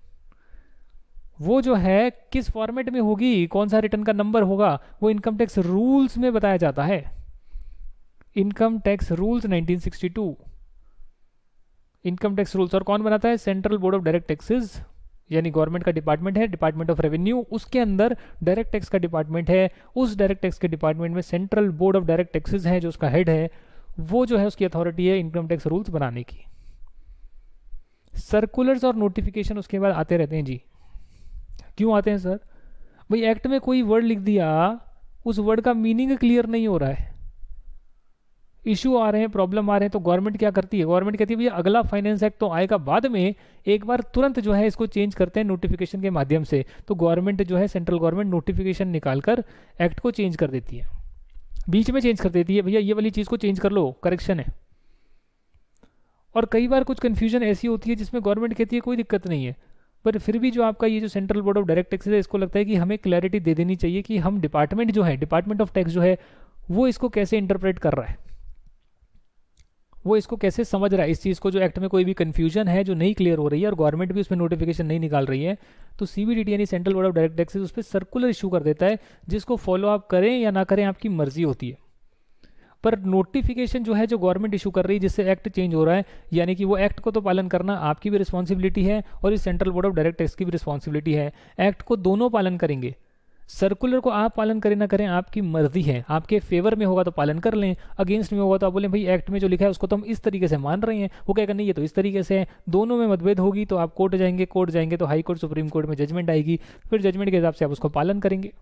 वो जो है किस फॉर्मेट में होगी, कौन सा रिटर्न का नंबर होगा, वो इनकम टैक्स रूल्स में बताया जाता है। Income tax rules 1962, income tax rules. और कौन बनाता है? Central board of direct taxes, यानी गवर्नमेंट का डिपार्टमेंट है, डिपार्टमेंट ऑफ रेवेन्यू। उसके अंदर डायरेक्ट टैक्स का डिपार्टमेंट है। उस डायरेक्ट टैक्स के डिपार्टमेंट में central board of direct taxes है, जो उसका हेड है। वो जो है उसकी अथॉरिटी है इनकम टैक्स रूल्स बनाने की। सर्कुलर्स और नोटिफिकेशन उसके बाद आते रहते हैं जी। क्यों आते हैं सर? भाई एक्ट में कोई वर्ड लिख दिया, उस वर्ड का मीनिंग क्लियर नहीं हो रहा है, इशू आ रहे हैं, प्रॉब्लम आ रहे हैं, तो गवर्नमेंट क्या करती है? गवर्नमेंट कहती है भैया अगला फाइनेंस एक्ट तो आएगा बाद में, एक बार तुरंत जो है इसको चेंज करते हैं नोटिफिकेशन के माध्यम से। तो गवर्नमेंट जो है, सेंट्रल गवर्नमेंट नोटिफिकेशन निकालकर एक्ट को चेंज कर देती है, बीच में चेंज कर देती है, भैया ये वाली चीज़ को चेंज कर लो, करेक्शन है। और कई बार कुछ कन्फ्यूजन ऐसी होती है जिसमें गवर्नमेंट कहती है कोई दिक्कत नहीं है, पर फिर भी जो आपका ये जो central board of direct taxes है, इसको लगता है कि हमें क्लैरिटी दे देनी चाहिए कि हम डिपार्टमेंट जो है, डिपार्टमेंट ऑफ टैक्स जो है, वो इसको कैसे इंटरप्रेट कर रहा है। वो इसको कैसे समझ रहा है इस चीज़ को, जो एक्ट में कोई भी कन्फ्यूजन है जो नहीं क्लियर हो रही है और गवर्नमेंट भी उसमें नोटिफिकेशन नहीं निकाल रही है, तो सीबीडीटी यानी central board of direct taxes उस पर सर्कुलर इशू कर देता है, जिसको फॉलो आप करें या ना करें आपकी मर्जी होती है। पर नोटिफिकेशन जो है जो गवर्नमेंट इशू कर रही है जिससे एक्ट चेंज हो रहा है, यानी कि वो एक्ट को तो पालन करना आपकी भी रिस्पॉन्सिबिलिटी है और इस central board of direct tax की भी रिस्पॉन्सिबिलिटी है। एक्ट को दोनों पालन करेंगे। सर्कुलर को आप पालन करें ना करें आपकी मर्जी है, आपके फेवर में होगा तो पालन कर लें, अगेंस्ट में होगा तो आप बोलें भाई एक्ट में जो लिखा है उसको तो हम इस तरीके से मान रहे हैं, वो कहेगा नहीं ये तो इस तरीके से है। दोनों में मतभेद होगी तो आप कोर्ट जाएंगे, कोर्ट जाएंगे तो हाई कोर्ट सुप्रीम कोर्ट में जजमेंट आएगी, फिर जजमेंट के हिसाब से आप उसको पालन करेंगे।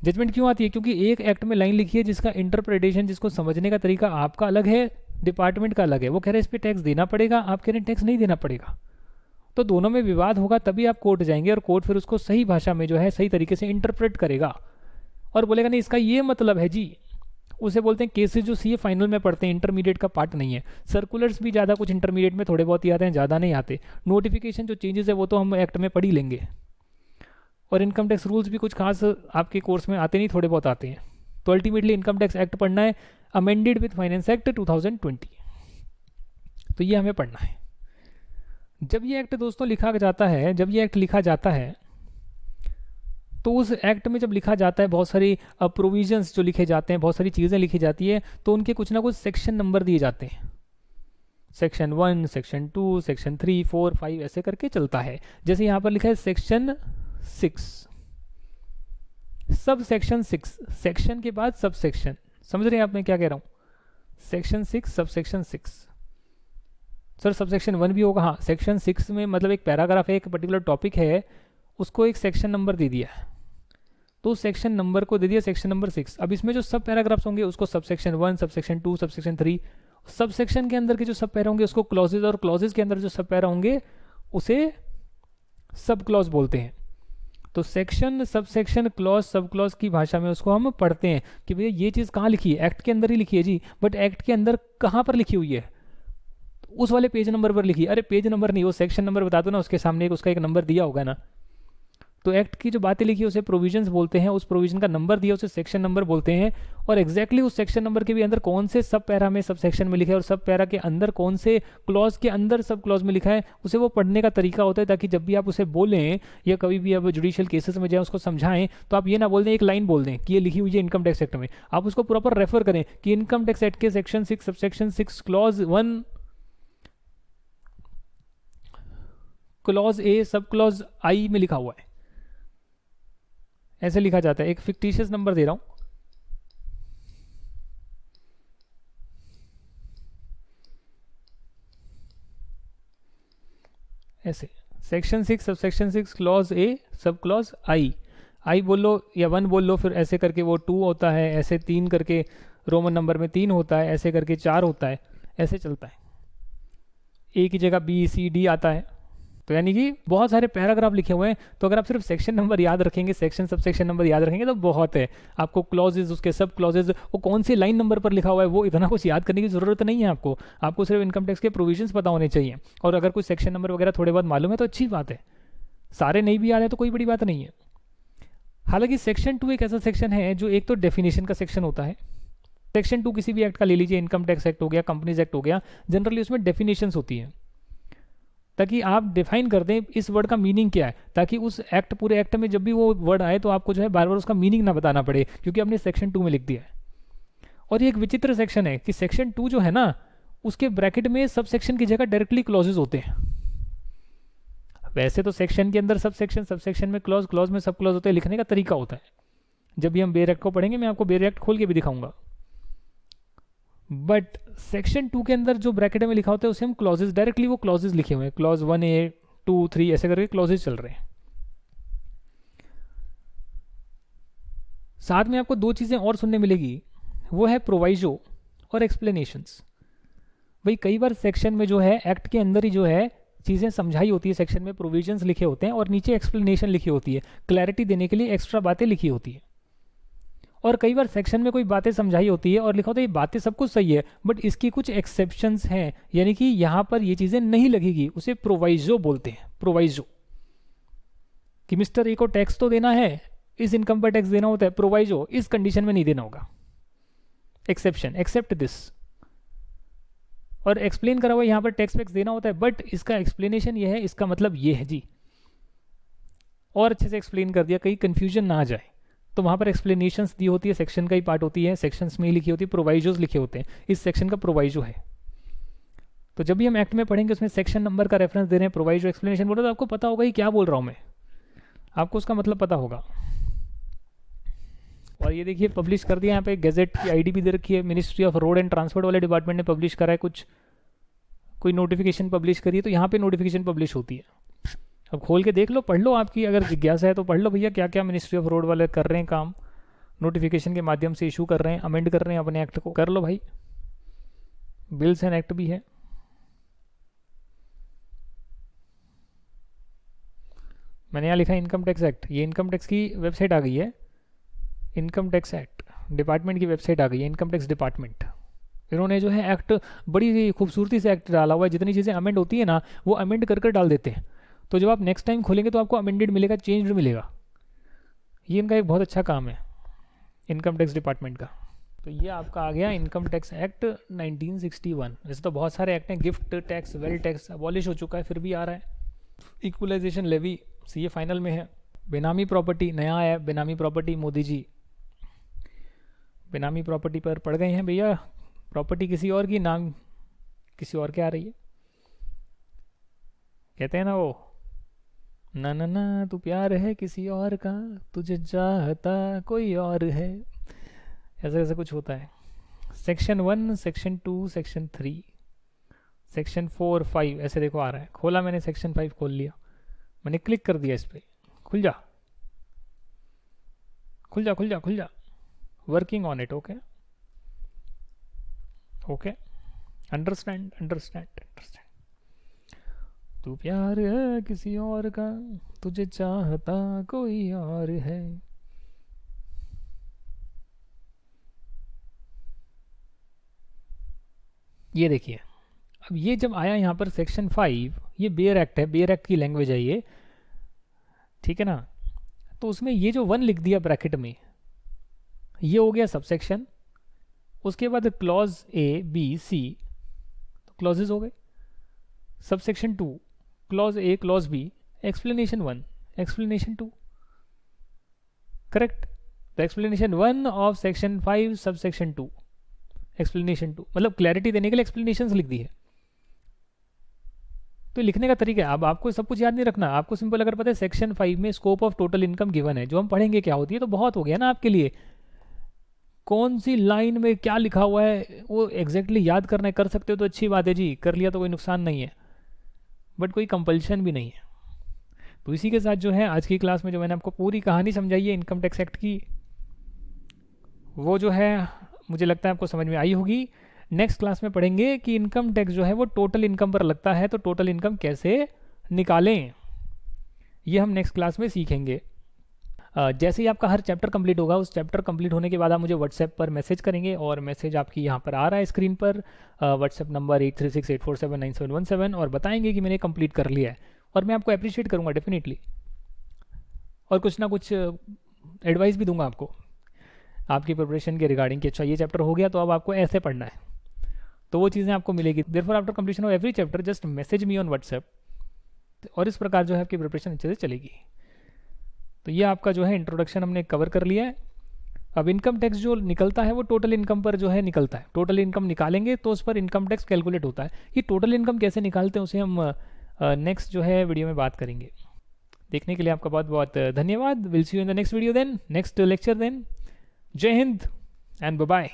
जजमेंट क्यों आती है? क्योंकि एक एक्ट में लाइन लिखी है जिसका इंटरप्रिटेशन, जिसको समझने का तरीका आपका अलग है, डिपार्टमेंट का अलग है। वो कह रहे हैं इस पर टैक्स देना पड़ेगा, आप कह रहे हैं टैक्स नहीं देना पड़ेगा, तो दोनों में विवाद होगा, तभी आप कोर्ट जाएंगे और कोर्ट फिर उसको सही भाषा में जो है सही तरीके से इंटरप्रेट करेगा और बोलेगा नहीं इसका ये मतलब है जी। उसे बोलते हैं केसेस जो सीए फाइनल में पढ़ते हैं, इंटरमीडिएट का पार्ट नहीं है। सर्कुलर्स भी ज़्यादा कुछ इंटरमीडिएट में थोड़े बहुत ही आते हैं, ज़्यादा नहीं आते। नोटिफिकेशन जो चेंजेस है वो तो हम एक्ट में पढ़ ही लेंगे, और इनकम टैक्स रूल्स भी कुछ खास आपके कोर्स में आते नहीं, थोड़े बहुत आते हैं। तो अल्टीमेटली इनकम टैक्स एक्ट पढ़ना है, अमेंडेड विद फाइनेंस एक्ट 2020, तो ये हमें पढ़ना है। जब ये एक्ट दोस्तों लिखा जाता है, जब ये एक्ट लिखा जाता है तो उस एक्ट में जब लिखा जाता है बहुत सारी प्रोविजंस जो लिखे जाते हैं, बहुत सारी चीज़ें लिखी जाती है, तो उनके कुछ ना कुछ सेक्शन नंबर दिए जाते हैं। सेक्शन 1, सेक्शन 2, सेक्शन 3, 4, 5 ऐसे करके चलता है। जैसे यहाँ पर लिखा है सेक्शन 6, सब सेक्शन 6, सेक्शन के बाद सब सेक्शन। समझ रहे हैं आप मैं क्या कह रहा हूँ? Section 6, sub section 6। Sir sub section 1 भी होगा? हाँ, सेक्शन 6 में मतलब एक पैराग्राफ है, एक पर्टिकुलर टॉपिक है, उसको एक सेक्शन नंबर दे दिया है, तो सेक्शन नंबर को दे दिया सेक्शन नंबर 6। अब इसमें जो सब पैराग्राफ्स होंगे उसको sub section 1, sub section 2, sub section 3, sub section के अंदर के जो सब पैरा होंगे उसको क्लॉजेज, और क्लॉजेज के अंदर जो सब पैरा होंगे उसे सब क्लॉज बोलते हैं। तो section, sub section, clause, sub clause की भाषा में उसको हम पढ़ते हैं कि भैया ये चीज़ कहाँ लिखी है, एक्ट के अंदर ही लिखी है जी, बट एक्ट के अंदर कहाँ पर लिखी हुई है? उस वाले पेज नंबर पर लिखी। अरे पेज नंबर नहीं, वो सेक्शन नंबर बता दो ना, उसके सामने उसका एक नंबर दिया होगा ना। तो एक्ट की जो बातें लिखी है उसे प्रोविजंस बोलते हैं, उस प्रोविजन का नंबर दिया उसे सेक्शन नंबर बोलते हैं, और एग्जैक्टली उस सेक्शन नंबर के भी अंदर कौन से सब पैरा में सब सेक्शन में लिखा है और सब पैरा के अंदर कौन से क्लॉज के अंदर सब क्लॉज में लिखा है, उसे वो पढ़ने का तरीका होता है, ताकि जब भी आप उसे बोलें या कभी भी अब जुडिशियल केसेस में जाए उसको समझाएं तो आप ये ना बोल दें, एक लाइन बोल दें कि ये लिखी हुई है इनकम टैक्स एक्ट में। आप उसको प्रॉपर रेफर करें कि इनकम टैक्स एक्ट के section 6, sub section 6, clause 1, clause A, sub clause आई में लिखा हुआ है, ऐसे लिखा जाता है। एक फिक्टिशियस नंबर दे रहा हूं, ऐसे section 6, sub section 6, clause A, sub clause आई, आई बोल लो या 1 बोल लो, फिर ऐसे करके वो 2 होता है, ऐसे 3 करके रोमन नंबर में 3 होता है, ऐसे करके 4 होता है, ऐसे चलता है। ए की जगह बी, सी, डी आता है। तो यानी कि बहुत सारे पैराग्राफ लिखे हुए हैं, तो अगर आप सिर्फ सेक्शन नंबर याद रखेंगे, सेक्शन सब सेक्शन नंबर याद रखेंगे तो बहुत है। आपको क्लॉजेज, उसके सब क्लॉजेज, वो कौन सी लाइन नंबर पर लिखा हुआ है वो इतना कुछ याद करने की जरूरत नहीं है आपको सिर्फ इनकम टैक्स के प्रोविजंस पता होने चाहिए, और अगर कुछ सेक्शन नंबर वगैरह थोड़े बहुत मालूम है तो अच्छी बात है, सारे नहीं भी याद है तो कोई बड़ी बात नहीं है। हालांकि सेक्शन 2 एक ऐसा सेक्शन है जो एक तो डेफिनेशन का सेक्शन होता है। सेक्शन 2 किसी भी एक्ट का ले लीजिए, इनकम टैक्स एक्ट हो गया, कंपनीज एक्ट हो गया, जनरली उसमें डेफिनेशंस होती है, ताकि आप डिफाइन कर दें इस वर्ड का मीनिंग क्या है, ताकि उस एक्ट, पूरे एक्ट में जब भी वो वर्ड आए तो आपको जो है बार बार उसका मीनिंग ना बताना पड़े, क्योंकि आपने सेक्शन 2 में लिख दिया है। और ये एक विचित्र सेक्शन है कि सेक्शन 2 जो है ना, उसके ब्रैकेट में सब सेक्शन की जगह डायरेक्टली क्लॉजेज होते हैं। वैसे तो सेक्शन के अंदर सब सेक्शन, सब सेक्शन में क्लॉज, क्लॉज में सब क्लॉज होते हैं, लिखने का तरीका होता है। जब भी हम बेयर एक्ट को पढ़ेंगे मैं आपको बेयर एक्ट खोल के भी दिखाऊंगा, बट सेक्शन 2 के अंदर जो ब्रैकेट में लिखा होता है उसे हम क्लॉजेज, डायरेक्टली वो क्लॉजेज लिखे हुए हैं, क्लॉज 1A, 2, 3 ऐसे करके क्लॉजेज चल रहे हैं। साथ में आपको 2 चीज़ें और सुनने मिलेगी, वो है प्रोवाइजो और एक्सप्लेनेशंस। भाई कई बार सेक्शन में जो है एक्ट के अंदर ही जो है चीज़ें समझाई होती है, सेक्शन में प्रोविजंस लिखे होते हैं और नीचे एक्सप्लेनेशन लिखी होती है, क्लैरिटी देने के लिए एक्स्ट्रा बातें लिखी होती है। और कई बार सेक्शन में कोई बातें समझाई होती है और लिखा होता है ये बातें सब कुछ सही है, बट इसकी कुछ एक्सेप्शंस हैं, यानी कि यहाँ पर ये चीज़ें नहीं लगेगी, उसे प्रोवाइजो बोलते हैं। प्रोवाइजो कि मिस्टर ए को टैक्स तो देना है, इस इनकम पर टैक्स देना होता है, प्रोवाइजो इस कंडीशन में नहीं देना होगा, एक्सेप्शन, एक्सेप्ट दिस। और एक्सप्लेन करा हुआ यहाँ पर टैक्स वैक्स देना होता है, बट इसका एक्सप्लेनेशन ये है, इसका मतलब ये है जी, और अच्छे से एक्सप्लेन कर दिया, कहीं कन्फ्यूजन ना आ जाए। तो वहाँ पर एक्सप्लेनेशंस दी होती है, सेक्शन का ही पार्ट होती है, सेक्शंस में ही लिखी होती है, प्रोवाइजोज लिखे होते हैं, इस सेक्शन का प्रोवाइजो है। तो जब भी हम एक्ट में पढ़ेंगे उसमें सेक्शन नंबर का रेफरेंस दे रहे हैं, प्रोवाइजो एक्सप्लेनेशन बोल रहे हैं, तो आपको पता होगा कि क्या बोल रहा हूँ मैं, आपको उसका मतलब पता होगा। और ये देखिए पब्लिश कर दिया, यहाँ पे गैजेट की आईडी भी दे रखी है, ministry of road and transport वाले डिपार्टमेंट ने पब्लिश करा है कुछ, कोई नोटिफिकेशन पब्लिश करिए तो यहाँ पे नोटिफिकेशन पब्लिश होती है। अब खोल के देख लो, पढ़ लो, आपकी अगर जिज्ञासा है तो पढ़ लो भैया क्या क्या मिनिस्ट्री ऑफ रोड वाले कर रहे हैं काम, नोटिफिकेशन के माध्यम से इशू कर रहे हैं, अमेंड कर रहे हैं अपने एक्ट को, कर लो भाई, बिल्स एंड एक्ट भी है। मैंने यहाँ लिखा इनकम टैक्स एक्ट, ये इनकम टैक्स की वेबसाइट आ गई है, इनकम टैक्स एक्ट डिपार्टमेंट की वेबसाइट आ गई है, इनकम टैक्स डिपार्टमेंट। इन्होंने जो है एक्ट बड़ी खूबसूरती से एक्ट डाला हुआ है, जितनी चीज़ें अमेंड होती है ना वो अमेंड कर कर डाल देते हैं, तो जब आप नेक्स्ट टाइम खोलेंगे तो आपको अमेंडेड मिलेगा, चेंज्ड मिलेगा। ये इनका एक बहुत अच्छा काम है इनकम टैक्स डिपार्टमेंट का। तो ये आपका आ गया इनकम टैक्स एक्ट 1961। वैसे तो बहुत सारे एक्ट हैं, gift tax, wealth tax abolish हो चुका है, फिर भी आ रहा है। इक्वलाइजेशन लेवी ये फाइनल में है। बेनामी प्रॉपर्टी नया है, बेनामी प्रॉपर्टी मोदी जी बेनामी प्रॉपर्टी पर पड़ गए हैं भैया, प्रॉपर्टी किसी और की, नाम किसी और के आ रही है। कहते हैं ना वो, ना ना ना तू प्यार है किसी और का, तुझे चाहता कोई और है, ऐसा ऐसा कुछ होता है। सेक्शन 1, सेक्शन 2, सेक्शन 3, सेक्शन 4, 5 ऐसे देखो आ रहा है। खोला मैंने सेक्शन 5 खोल लिया, मैंने क्लिक कर दिया इस पर, खुल जा खुल जा खुल जा खुल जा, working on it. Okay okay, understand understand understand. तू प्यार है किसी और का, तुझे चाहता कोई और है। ये देखिए, अब ये जब आया यहाँ पर सेक्शन 5, ये बेयर एक्ट है, बेयर एक्ट की लैंग्वेज है ये, ठीक है ना। तो उसमें ये जो 1 लिख दिया ब्रैकेट में, ये हो गया सबसेक्शन, उसके बाद क्लॉज ए बी सी, तो क्लॉजेज हो गए। Subsection 2, clause A clause B, explanation 1, explanation 2, correct. The explanation 1 of section 5 subsection 2, explanation 2, मतलब क्लैरिटी देने के लिए एक्सप्लेनेशंस लिख दी है। तो लिखने का तरीका है, अब आपको सब कुछ याद नहीं रखना, आपको सिंपल अगर पता है सेक्शन 5 में scope of total income given है, जो हम पढ़ेंगे क्या होती है, तो बहुत हो गया ना आपके लिए। कौन सी लाइन में क्या लिखा हुआ है वो एग्जैक्टली याद करना है, कर सकते हो तो अच्छी बात है जी, कर लिया तो कोई नुकसान नहीं है, बट कोई कंपल्शन भी नहीं है। तो इसी के साथ जो है आज की क्लास में जो मैंने आपको पूरी कहानी समझाई है इनकम टैक्स एक्ट की, वो जो है मुझे लगता है आपको समझ में आई होगी। नेक्स्ट क्लास में पढ़ेंगे कि इनकम टैक्स जो है वो टोटल इनकम पर लगता है, तो टोटल इनकम कैसे निकालें, ये हम नेक्स्ट क्लास में सीखेंगे। जैसे ही आपका हर चैप्टर कंप्लीट होगा, उस चैप्टर कंप्लीट होने के बाद आप मुझे व्हाट्सएप पर मैसेज करेंगे, और मैसेज आपकी यहाँ पर आ रहा है स्क्रीन पर, व्हाट्सएप नंबर 8368479717, और बताएंगे कि मैंने कंप्लीट कर लिया है, और मैं आपको अप्रिशिएट करूँगा डेफिनेटली, और कुछ ना कुछ एडवाइस भी दूंगा आपको आपकी प्रिपरेशन के रिगार्डिंग कि अच्छा ये चैप्टर हो गया तो अब आपको ऐसे पढ़ना है, तो वो चीज़ें आपको मिलेगी। Therefore after completion of every chapter just message me on WhatsApp, और इस प्रकार जो है आपकी प्रिपरेशन अच्छे से चलेगी। तो ये आपका जो है इंट्रोडक्शन हमने कवर कर लिया है। अब इनकम टैक्स जो निकलता है वो टोटल इनकम पर जो है निकलता है, टोटल इनकम निकालेंगे तो उस पर इनकम टैक्स कैलकुलेट होता है। ये टोटल इनकम कैसे निकालते हैं उसे हम नेक्स्ट जो है वीडियो में बात करेंगे। देखने के लिए आपका बहुत बहुत धन्यवाद। Will see you in the next video then, next lecture then. जय हिंद एंड बाय बाय।